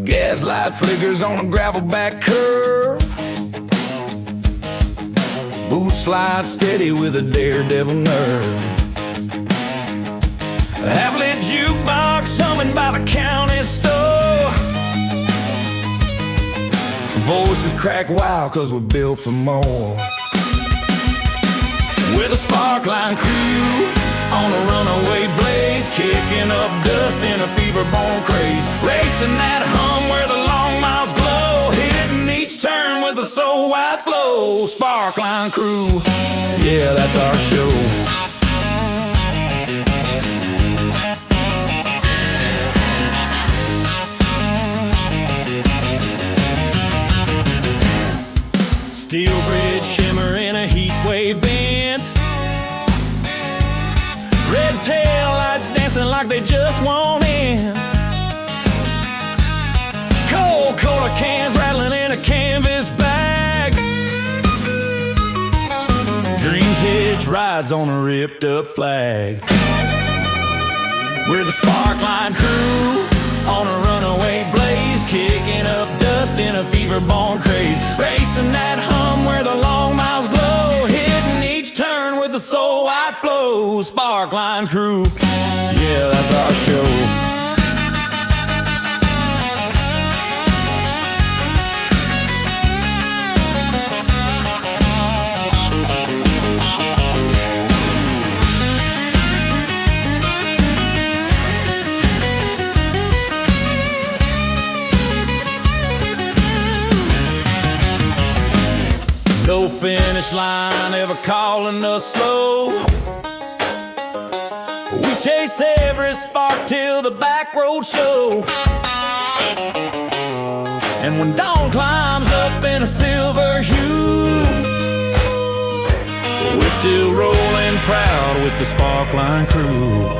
Gaslight flickers on a gravel back curve. Boot slide steady with a daredevil nerve. A half-lit jukebox summoned by the county store. Voices crack wild cause we're built for more. We're the Sparkline crew on a runaway blaze, kicking up dust in a fever-born craze, racing that hum where the long miles glow, hitting each turn with a soul-wide flow. Sparkline crew, yeah, that's our show. Steel bridge shimmer in a heatwave bend. Red tail lights dancing like they just want in. Coca-Cola cans rattling in a canvas bag. Dreams hitch rides on a ripped up flag. We're the Sparkline crew on a runaway blaze, kicking up dust in a fever-born craze, racing that hum where the long miles glow, hitting each turn with a soul-wide flow. Sparkline crew, yeah, that's our show. No finish line ever calling us slow. We chase every spark till the back road show. And when dawn climbs up in a silver hue, we're still rolling proud with the Sparkline crew.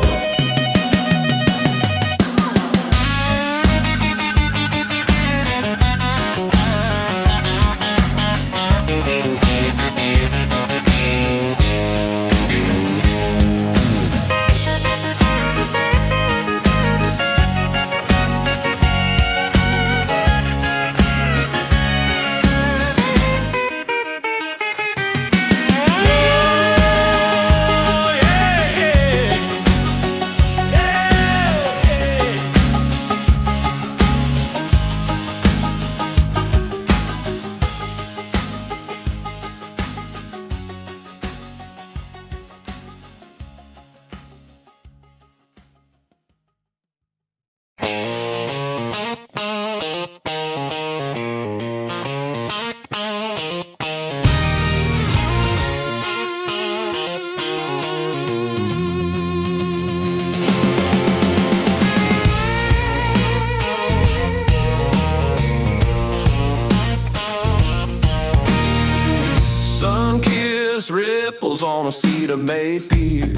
a cedar-made pier.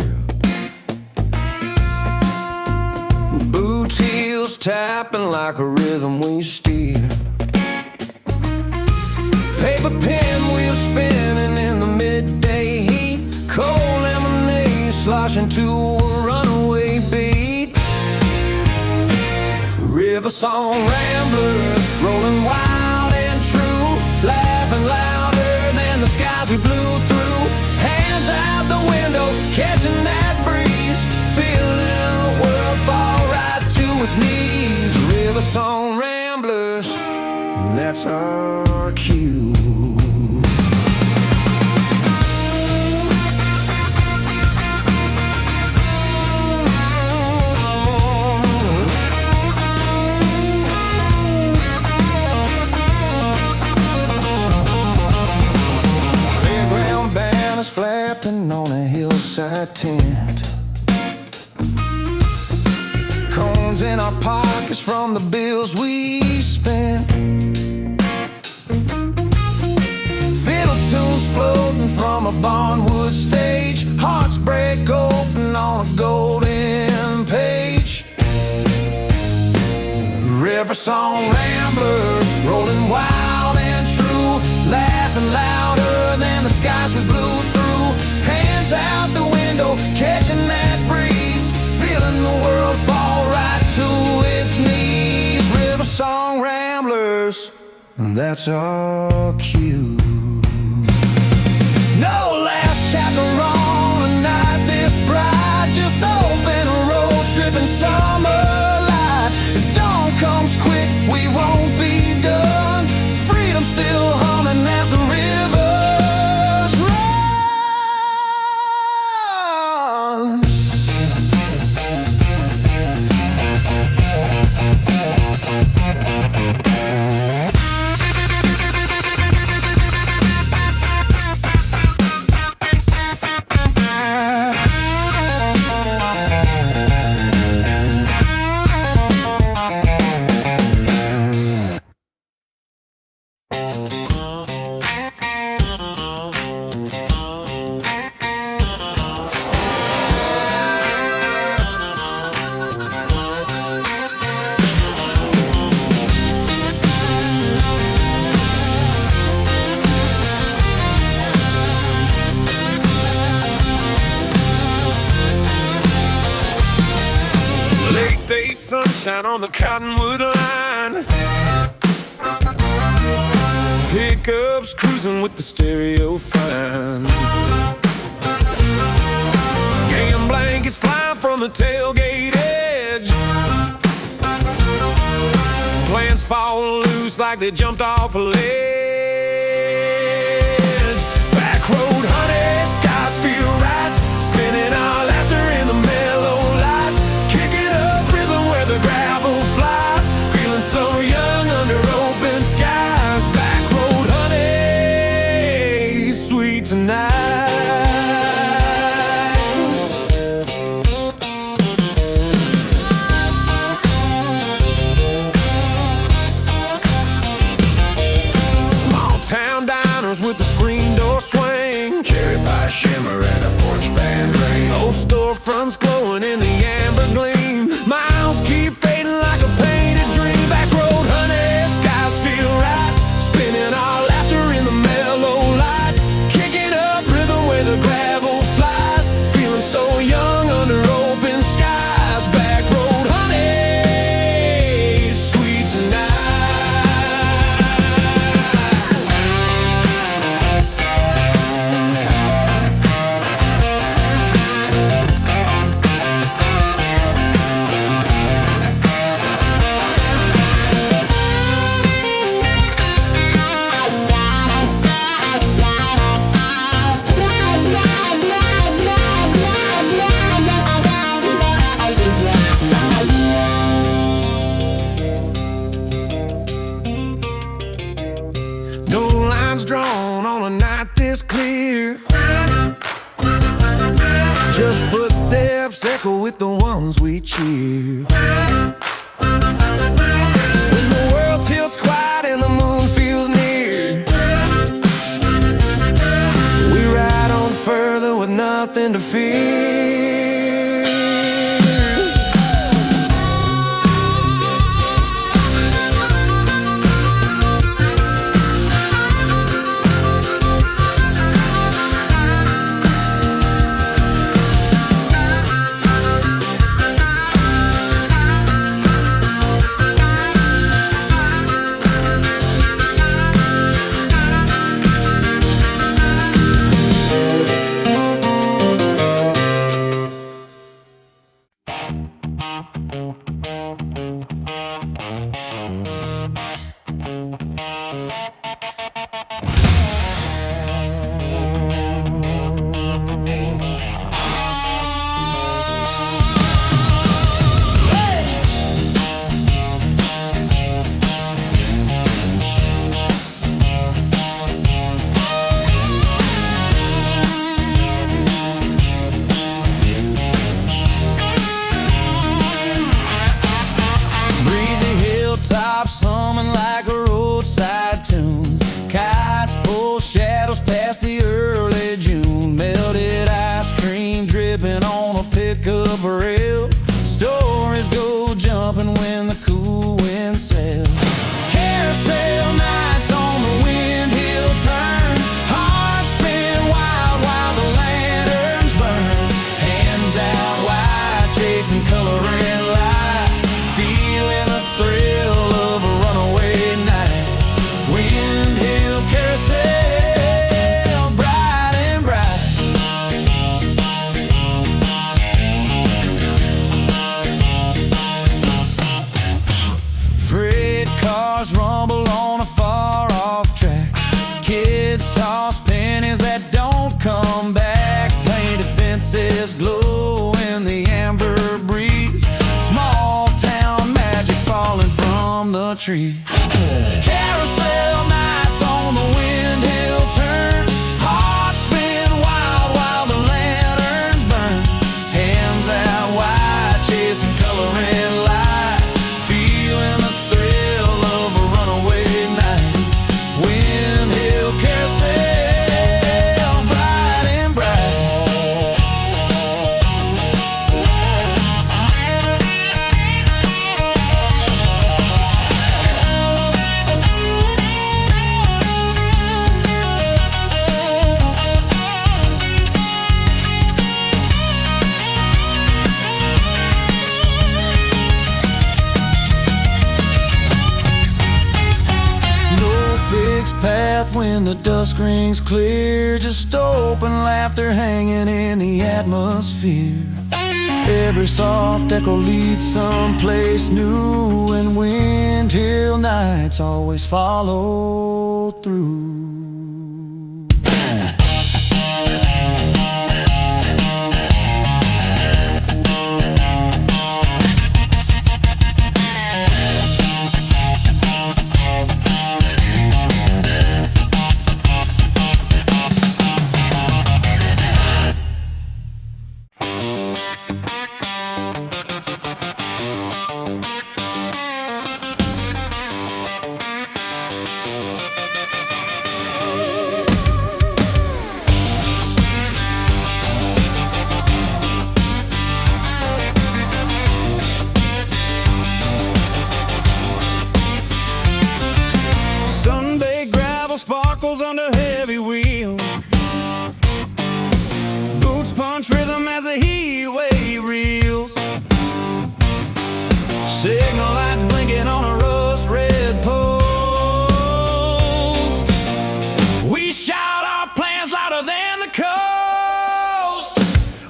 Boots, heels tapping like a rhythm we steer. Paper pen wheels spinning in the midday heat. Cold lemonade sloshing to a runaway beat. River song ramblers rolling wild and true, laughing louder than the skies we blew through. Hands out the window, catching that breeze, feeling the world fall right to its knees. River song ramblers, that's our cue. Flapping on a hillside tent. Cones in our pockets from the bills we spent. Fiddle tunes floating from a barnwood stage. Hearts break open on a golden page. River song ramblers rolling wild and true, laughing louder than the skies we blew through. Hands out the window, catching that breeze, feeling the world fall right to its knees. River song ramblers, that's our cue. No last chapter on a night this bright, just open roads dripping summer light. If dawn comes quick, we won't be done. Freedom still humming as the rivers run. Day sunshine on the cottonwood line. Pickups cruising with the stereo fine. Game blankets flying from the tailgate edge. Plans fall loose like they jumped off a ledge. Back road honey, skies feel right, spinning our laughter in the mellow light. The gravel flies, feeling so young under open skies. Back road honey, sweet tonight. Small town diners with the screen door swing, cherry pie shimmer and a porch band ring. Old storefronts glowing in the amber gleam. Miles keep fading like a painted dream. Back road honey, skies feel right, spinning our laughter in the mellow light. Kicking up rhythm where the gravel flies, feeling so young under open skies. Back road honey, sweet tonight. No lines drawn on a night this clear. Just footsteps echo with the ones we cheer. When the world tilts quiet and the moon feels near, we ride on further with nothing fear. Humming like a roadside tune. Kites pull shadows past the early June. Melted ice cream dripping on a pickup rail. Stories go jumping when the cool wind sails. Carousel nights on the windhill turn. Hearts spin wild while the lanterns burn. Hands out wide, chasing color and light. Feeling the thrill of a runaway night. Windhill carousel, bright and bright. Freight cars rumble on a far-off track. Kids toss pennies that don't come back. Painted fences glow in the amber breeze. Small town magic falling from the tree. Carousel nights on the windhill turn. Hearts spin wild while the lanterns burn. Hands out wide, chasing color and light. Feeling the thrill of a runaway night. Windhill carousel, bright and bright. Fixed path when the dusk rings clear. Just open laughter hanging in the atmosphere. Every soft echo leads someplace new. And windhill nights always follow through. Sparkles under heavy wheels. Boots punch rhythm as the heatwave reels. Signal lights blinking on a rust red post. We shout our plans louder than the coast.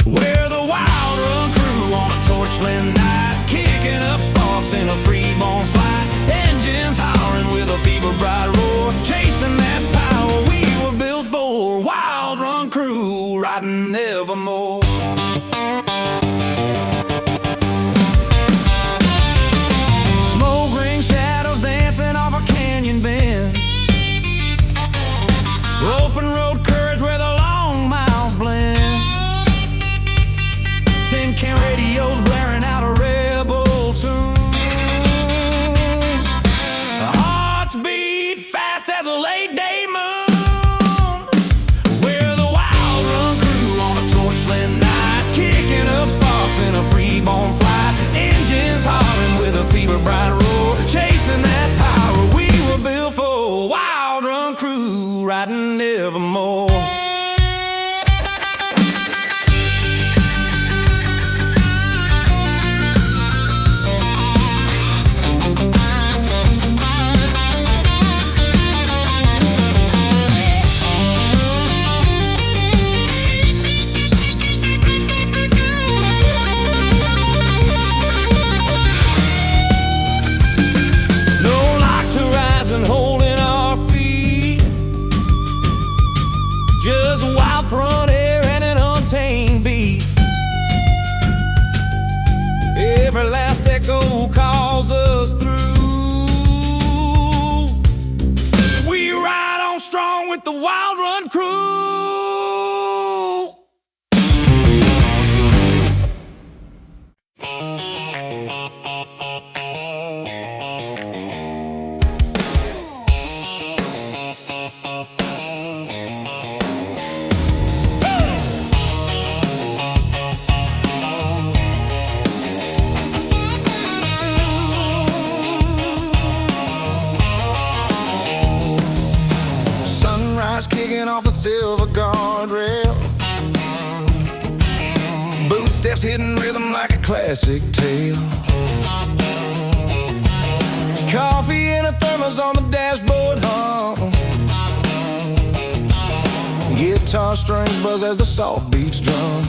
We're the Wild Run crew on a torchlight night, kicking up sparks in a freeborn flight. Engines howling with a fever bright roar, chasing that power we were built for. Wild Run crew, riding evermore. Smoke ring shadows dancing off a canyon bend. Open road courage where the long miles blend. Tin can radios blaring out a rebel tune. footsteps hitting rhythm like a classic tale. Coffee and a thermos on the dashboard hum. Guitar strings buzz as the soft beats drum.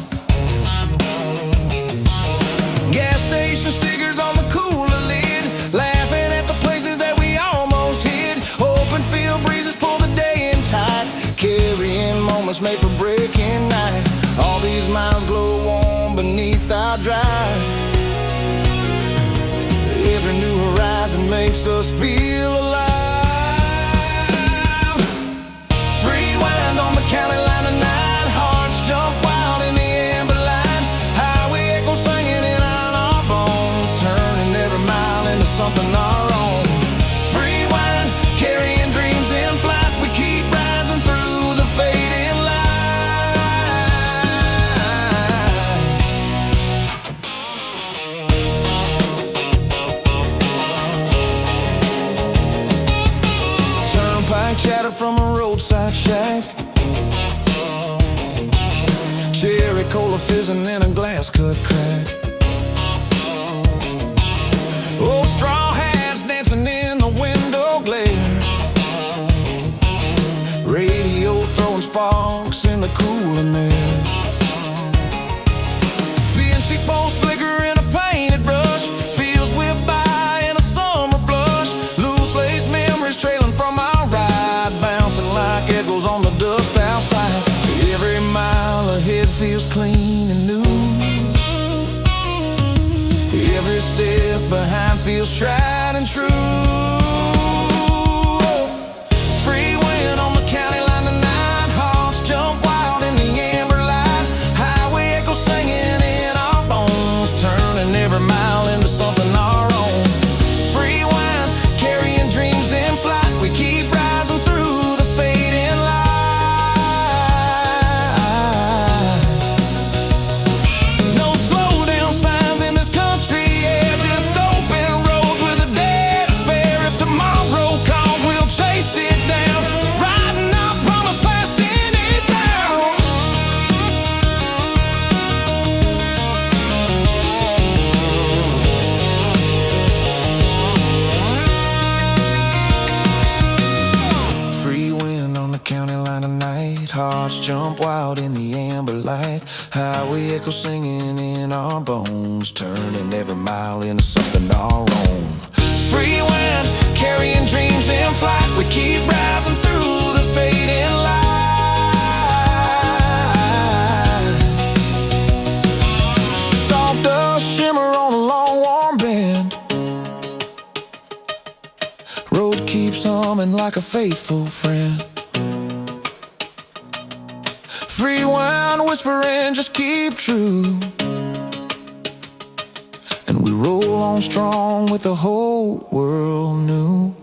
Gas station stickers on the cooler lid, laughing at the places that we almost hid. Open field breezes pull the day in tight, carrying moments made for breaking night. All these miles glow warm beneath our drive. Every new horizon makes us feel alive. Rewind on the county line tonight, hearts jump wild in the amber light. Highway echoes singing in our bones, turning every mile into something our own. Rewind, carrying dreams in flight, we keep rising through the fading light. Turnpike chatter from a roadside shack, cherry cola fizzing in a glass cut crack. Old straw hats dancing in the window glare, radio throwing sparks in the cooling air. Fancy posts flicker in a painted brush, fields whip by in a summer blush. Loose lace memories trailing from our ride, bouncing like echoes on the dust outside. Every mile ahead feels clean and new, every step behind feels tried and true. Free wind on the county line tonight, hearts jump wild in the amber light. Highway echoes singing in our bones, turning every mile into something our own. Free wind, carrying dreams in flight, we keep rising through the fading light. No slow down signs in this country, yeah, just open roads with a dead despair. If tomorrow calls, we'll chase it down, riding our promise past any town. Free wind on the county line tonight, hearts jump wild in the amber light. Highway echoes singing in our bones, turning every mile into something our own. Free wind, carrying dreams in flight, we keep rising through the fading light. Soft dust shimmer on a long warm bend, road keeps humming like a faithful friend. Free wind whispering, just keep true, and we roll on strong with the whole world new.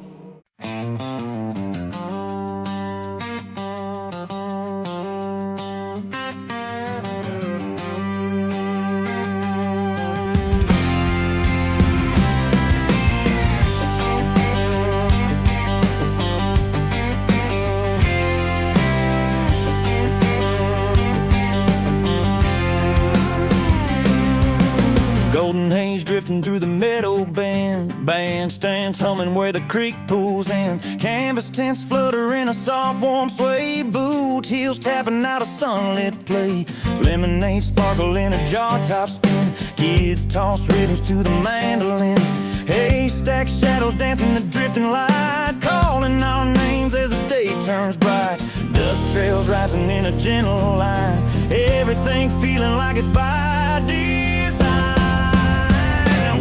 Golden haze drifting through the meadow bend, bandstands humming where the creek pulls in. Canvas tents flutter in a soft warm sway, boot heels tapping out a sunlit play. Lemonade sparkle in a jar top spin, kids toss rhythms to the mandolin. Haystack shadows dancing the drifting light, calling our names as the day turns bright. Dust trails rising in a gentle line, everything feeling like it's by design.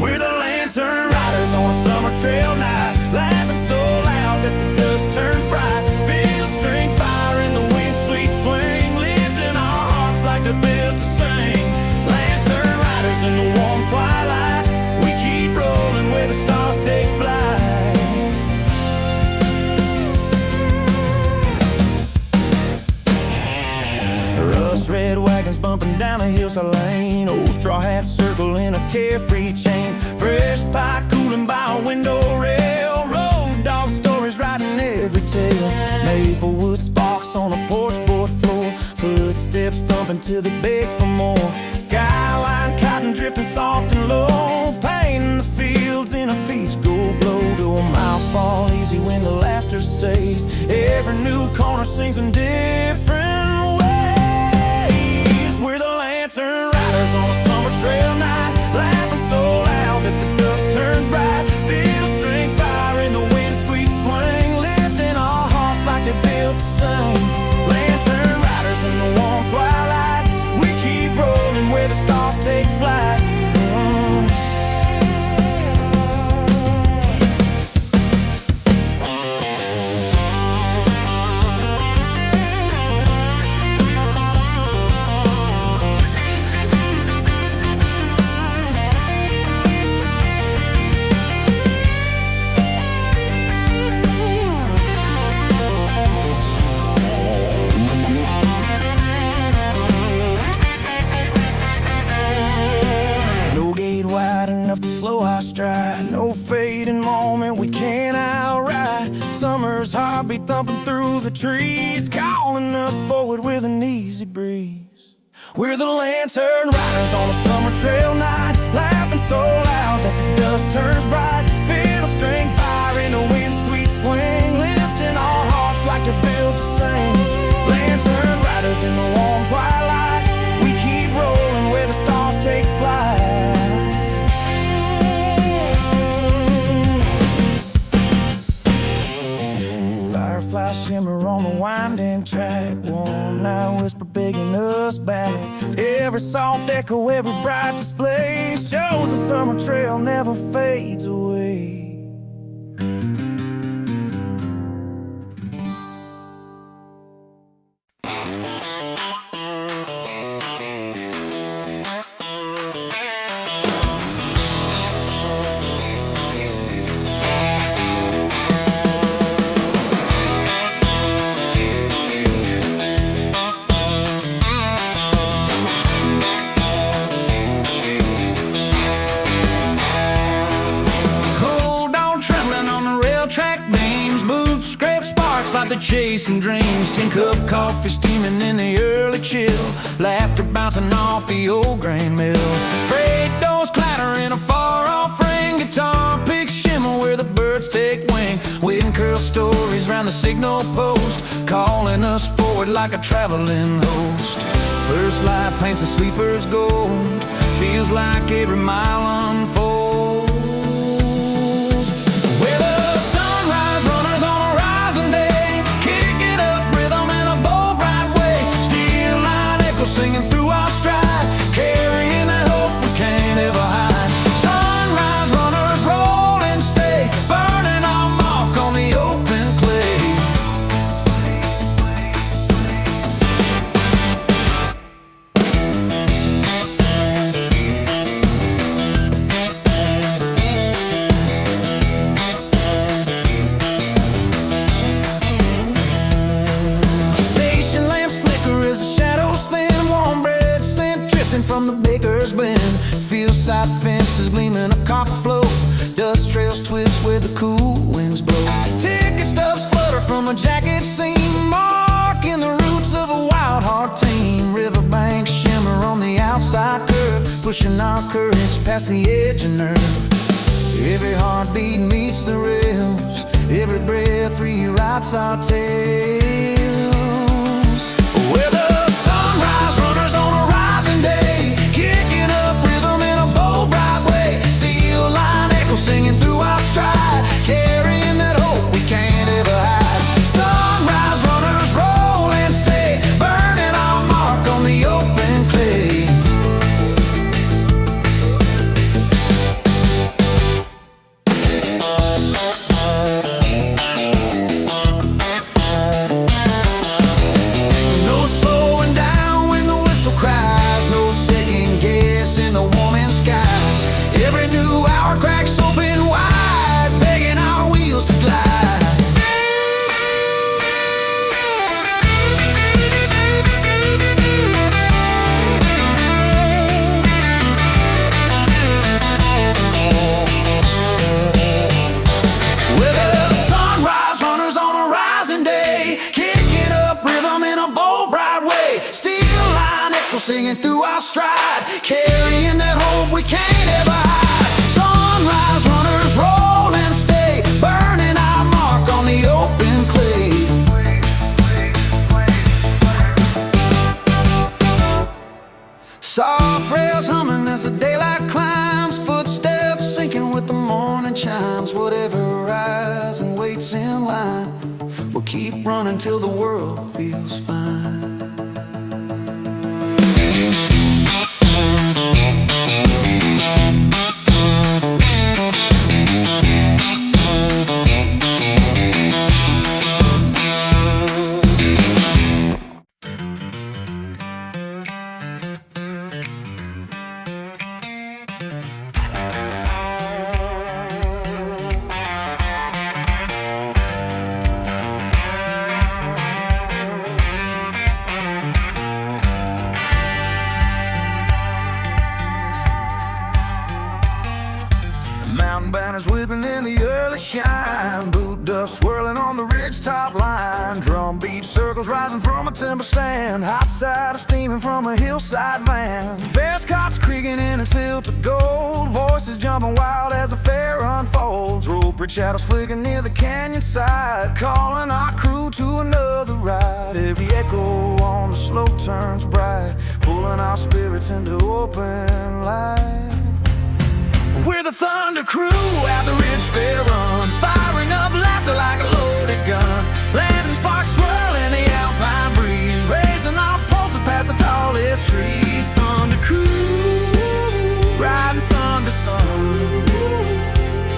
We're the lantern riders on a summer trail night, laughing so loud that the dust turns bright. Feel the string fire in the wind, sweet swing, lifting our hearts like they're built to sing. Lantern riders in the warm twilight, we keep rolling where the stars take flight. Rust red wagons bumping down a hillside lane, old straw hats circle in a carefree chain. Fresh pie cooling by a window rail, road dog stories riding every tale. Maplewood sparks on a porch board floor, footsteps thumping till they beg for more. Skyline in different ways. We're the lantern riders on a summer trail night, laughing so loud that the dust turns bright. Feel the strength fire in the wind, sweet swing, lifting our hearts like they're built to sing. Lantern riders in the warm twilight, we keep rolling where the stars take flight. Enough to slow our stride, no fading moment we can't outride. Summer's heartbeat thumping through the trees, calling us forward with an easy breeze. We're the lantern riders on a summer trail night, laughing so loud that the dust turns bright. Feel the strength fire in the wind, sweet swing, lifting our hearts like they're built to sing. Lantern riders in the warm twilight, we keep rolling where the stars take flight. Fireflies shimmer on the winding track, warm night whisper begging us back. Every soft echo, every bright display shows the summer trail never fades away. Like they're chasing dreams, tin cup coffee steaming in the early chill, laughter bouncing off the old grain mill. Freight doors clattering, a far-off ring, guitar picks shimmer where the birds take wing. Wind curl stories round the signal post, calling us forward like a traveling host. First light paints a sleeper's gold, feels like every mile unfolds. We're the sunrise runners on a rising day, singing through our stride, carrying that hope we can't ever hide. Sunrise runners roll and stay, burning our mark on the open clay. Station lamps flicker as the shadows thin, from the baker's bin. Field side fences gleaming a copper flow, dust trails twist where the cool winds blow. Ticket stubs flutter from a jacket seam, marking the roots of a wild heart team. Riverbanks shimmer on the outside curve, pushing our courage past the edge of nerve. Every heartbeat meets the rails, every breath rewrites our tales. We're the sunrise runners on a rising day, kicking up rhythm in a bold, bright way. Steel line echo singing through our stride, carrying that hope we can't ever hide. Sunrise runners roll and stay, burning our mark on the open clay. No slowing frails humming as the daylight climbs, footsteps sinking with the morning chimes. Whatever rises and waits in line, we'll keep running till the world feels fine. Mountain banners whipping in the early shine, boot dust swirling on the ridge top line, drum beat circles rising from a timber stand, hot cider steaming from a hillside van, vest cops creaking in a tilt of gold, voices jumping wild as the fair unfolds, rope bridge shadows flicking near the canyon side, calling our crew to another ride. Every echo on the slope turns bright, pulling our spirits into open light. We're the Thunder Crew at the Ridge Fair Run, firing up laughter like a loaded gun, landing sparks swirling the alpine breeze, raising our pulses past the tallest trees. Thunder Crew, riding sun to sun,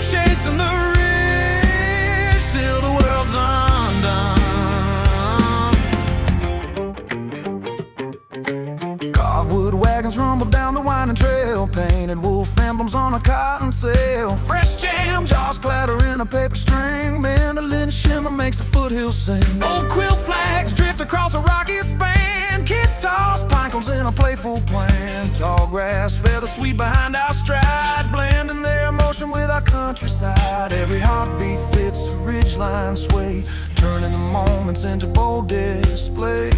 chasing the ridge till the world's undone. Carved wood wagons rumble down the winding trail, painted wolf emblems on a cotton sail, fresh jam jaws clattering a paper string, mandolin shimmer makes the foothills sing. Old quilt flags drift across a rocky span, kids toss pine cones in a playful plan, tall grass feather sweep behind our stride, blending their emotion with our countryside. Every heartbeat fits a ridgeline sway, turning the moments into bold display.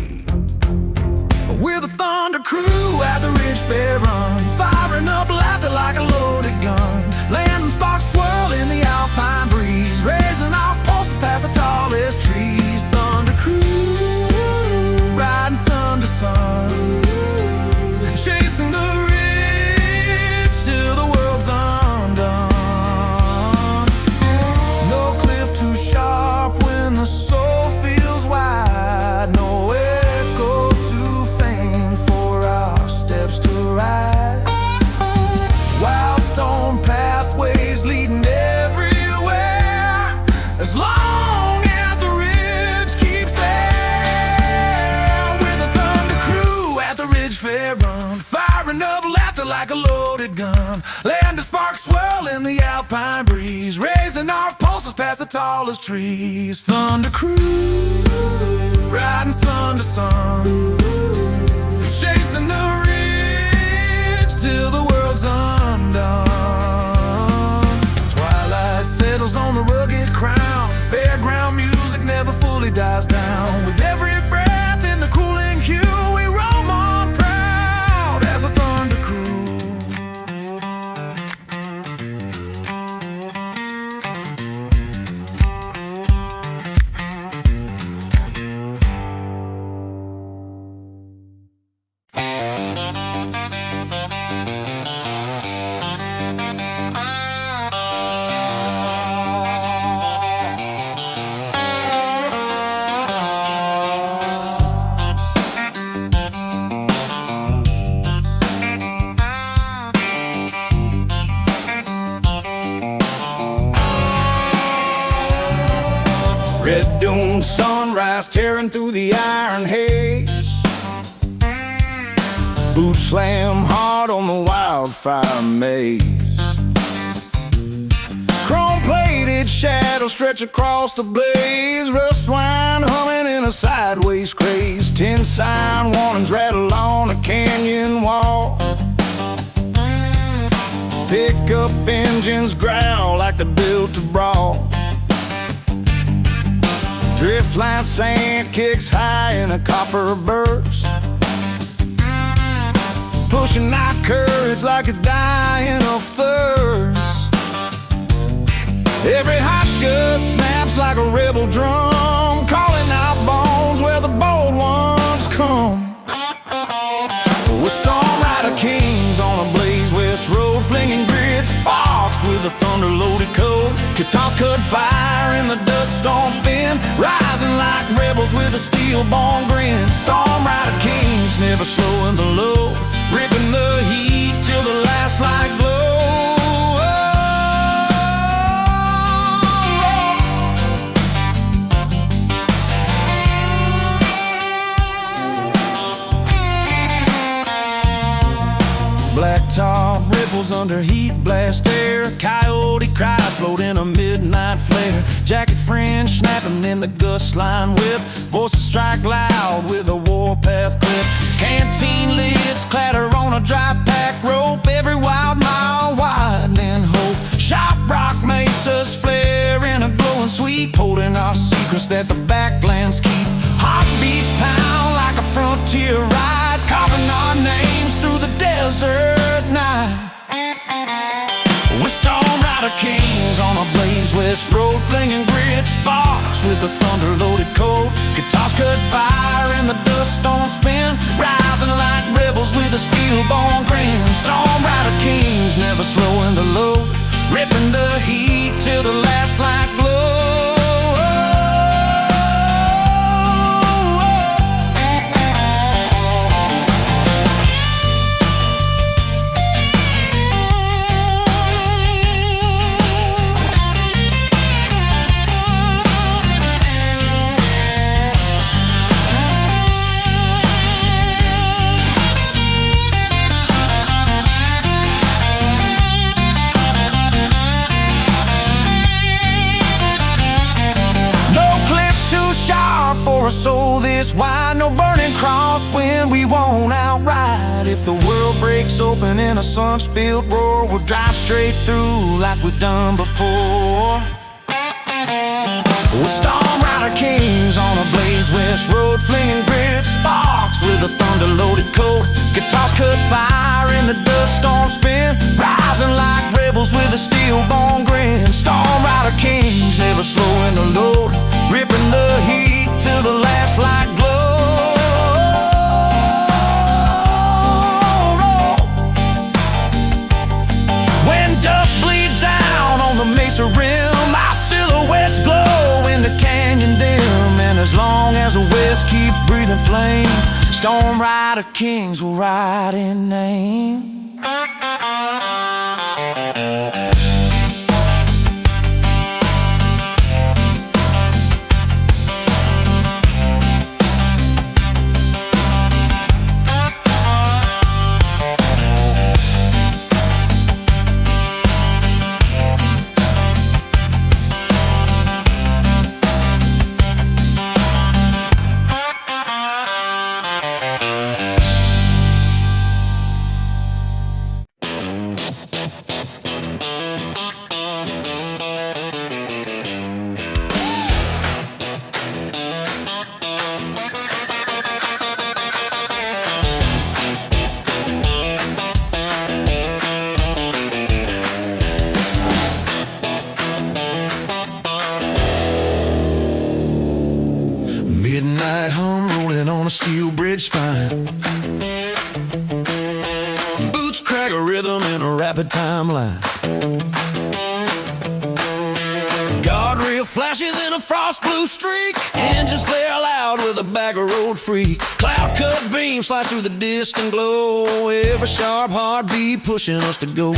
We're the Thunder Crew at the Ridge Fair Run, firing up laughter like a loaded gun, landing sparks swirl in the alpine breeze, raising our pulses past the tallest trees. Thunder Crew, riding sun to sun, chasing the ridge till the world's undone. No cliff too sharp when the soul feels wide, no echo too faint for our steps to ride. Wild stone pathways leading everywhere, as long as the ridge keeps there. We're the Thunder Crew at the Ridge Fair Run, firing up laughter like a loaded gun, landing sparks swirl in the alpine breeze, raising our pulses past the tallest trees. Thunder Crew, riding sun to sun, chasing the ridge till the world's undone. Twilight settles on the rugged crown, fairground music never fully dies down. With every breath in the cooling hue, we roam on proud as a Thunder Crew. Red dune sunrise tearing through the iron haze, boots slam hard on the wildfire maze. Chrome-plated shadows stretch across the blaze, rust wine humming in a sideways craze. 10 sign warnings rattle on a canyon wall, pickup engines growl like they're built to brawl. Driftline sand kicks high in a copper burst, pushing our courage like it's dying of thirst. Every hot gust snaps like a rebel drum, calling out bones where the bold ones come. We're Storm Rider King, with a thunder-loaded coat. Guitars cut fire in the dust storm spin, rising like rebels with a steel-born grin. Storm rider kings, never slowing the load, ripping the heat till the last light glow. Blacktop ripples under heat blast air. Coyote cries float in a midnight flare. Jacket fringe snapping in the gust line whip. Voices strike loud with a warpath clip. Canteen lids clatter on a dry pack rope. Every wild mile widening hope. Sharp rock mesas flare in a glowing sweep, holding our secrets that the backlands keep. Heartbeats pound like a frontier ride, carving our names through the desert night. We're storm rider kings on a blaze west road, flinging grit sparks with a thunder-loaded coat. Guitars cut fire in the dust storm spin, rising like rebels with a steel-born grin. Storm rider kings, never slowing the load, ripping the heat till the last light glow. For a soul this wide, no burning cross when we won't outride. If the world breaks open in a sun-spilled roar, we'll drive straight through like we've done before. We're storm rider kings on a blaze west road, flinging grit sparks with a thunder-loaded coat. Guitars cut fire in the dust storm spin, rising like rebels with a steel-born grin. Storm rider kings, never slowing the load, ripping the heat till the last light glow. When dust bleeds down on the mesa rim, our silhouettes glow in the canyon dim. And as long as the west keeps breathing flame, storm rider kings will ride in name. Midnight hum rolling on a steel bridge spine. Boots crack a rhythm in a rapid timeline. Guardrail flashes in a frost blue streak. Engines flare loud with a back road freak. Cloud cut beams slice through the distant glow. Every sharp heartbeat pushing us to go.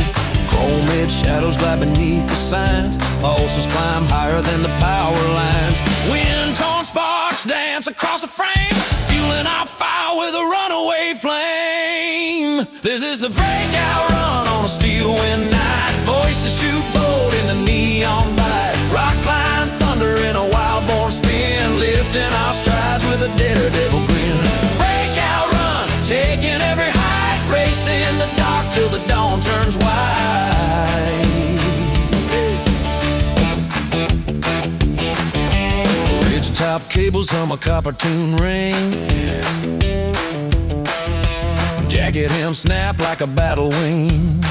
Chrome red shadows glide beneath the signs. Pulses climb higher than the power lines. Wind-torn sparks dance across the frame, fueling our fire with a runaway flame. This is the breakout run on a steel wind night. Voices shoot bold in the neon light. Rock line thunder in a wild-born spin, lifting our strides with a daredevil grin. Breakout run, taking every height, racing the dark till the dawn turns white. Top cables hum a copper tune ring. Jacket hem snap like a battle wing.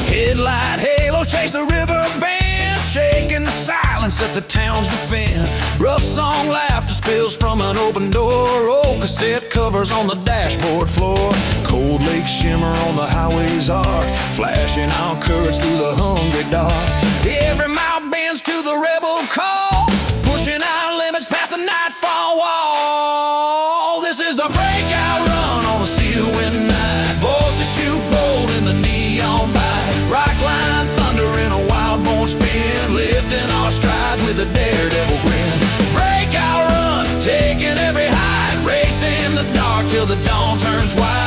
Headlight halo chase the river band, shaking the silence that the towns defend. Rough song laughter spills from an open door. Old cassette covers on the dashboard floor. Cold lake shimmer on the highway's arc, flashing our courage through the hungry dark. Every mile bends to the rebel call, pushing our limits past the nightfall wall. This is the breakout run on a steel wind night. Voices shoot bold in the neon light. Rock line thunder in a wild bone spin, lifting our strides with a daredevil grin. Breakout run, taking every height, racing the dark till the dawn turns white.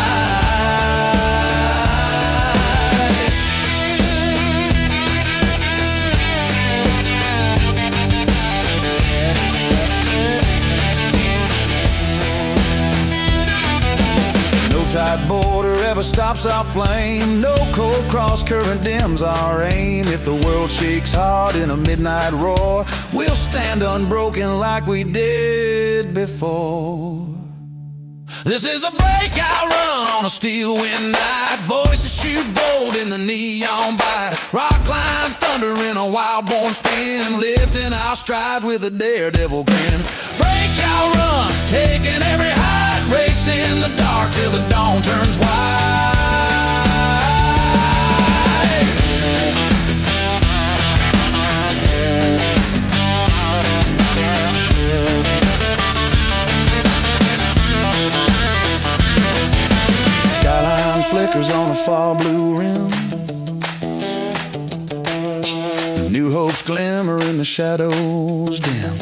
Tide border ever stops our flame. No cold cross current dims our aim. If the world shakes hard in a midnight roar, we'll stand unbroken like we did before. This is a breakout run on a steel wind night. Voices shoot bold in the neon bite. Rock line thunder in a wild born spin, lifting our stride with a daredevil grin. Breakout run, taking every height, racing the dark till the dawn turns white. Skyline flickers on a far blue rim. New hopes glimmer in the shadows dim.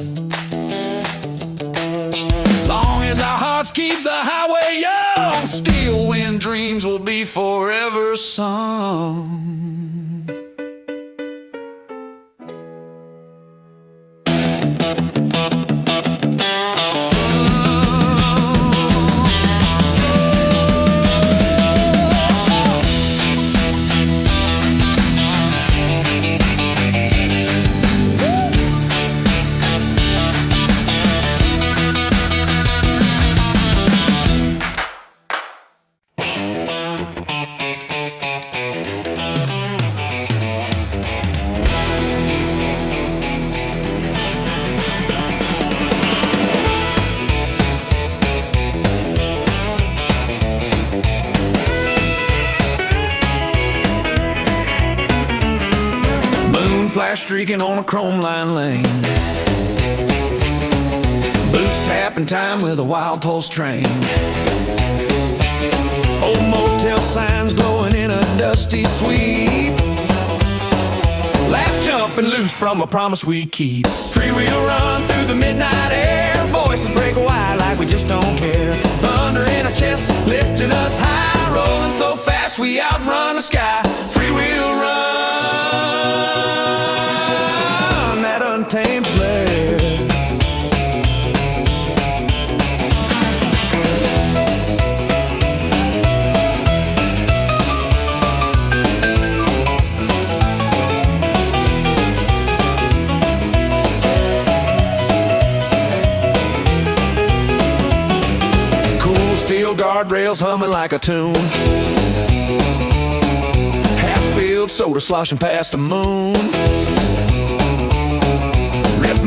Long as our hearts keep the highway young, steel wind dreams will be forever sung. Flash streaking on a chrome line lane, boots tapping time with a wild pulse train. Old motel signs glowing in a dusty sweep, laughs jumping loose from a promise we keep. Freewheel run through the midnight air, voices break wide like we just don't care. Thunder in our chest lifting us high, rolling so fast we outrun the sky. Freewheel run, that untamed flare. Cool steel guardrails humming like a tune, half-spilled soda sloshing past the moon.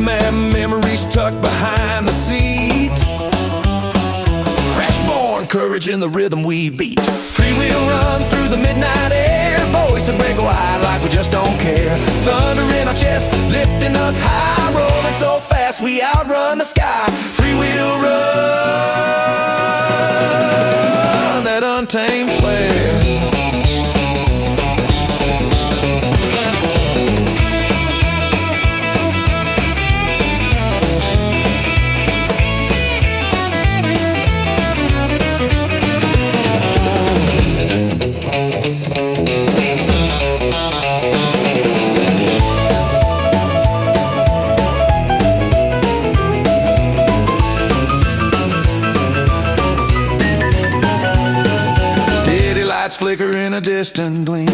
Memories tucked behind the seat, fresh-born courage in the rhythm we beat. Freewheel run through the midnight air, voice and break wide like we just don't care. Thunder in our chest, lifting us high, rolling so fast we outrun the sky. Freewheel run, that untamed flare. Flicker in a distant gleam,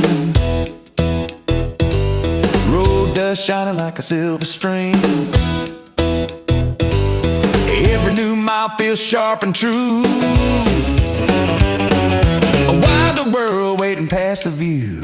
road dust shining like a silver stream. Every new mile feels sharp and true, a wilder world waiting past the view.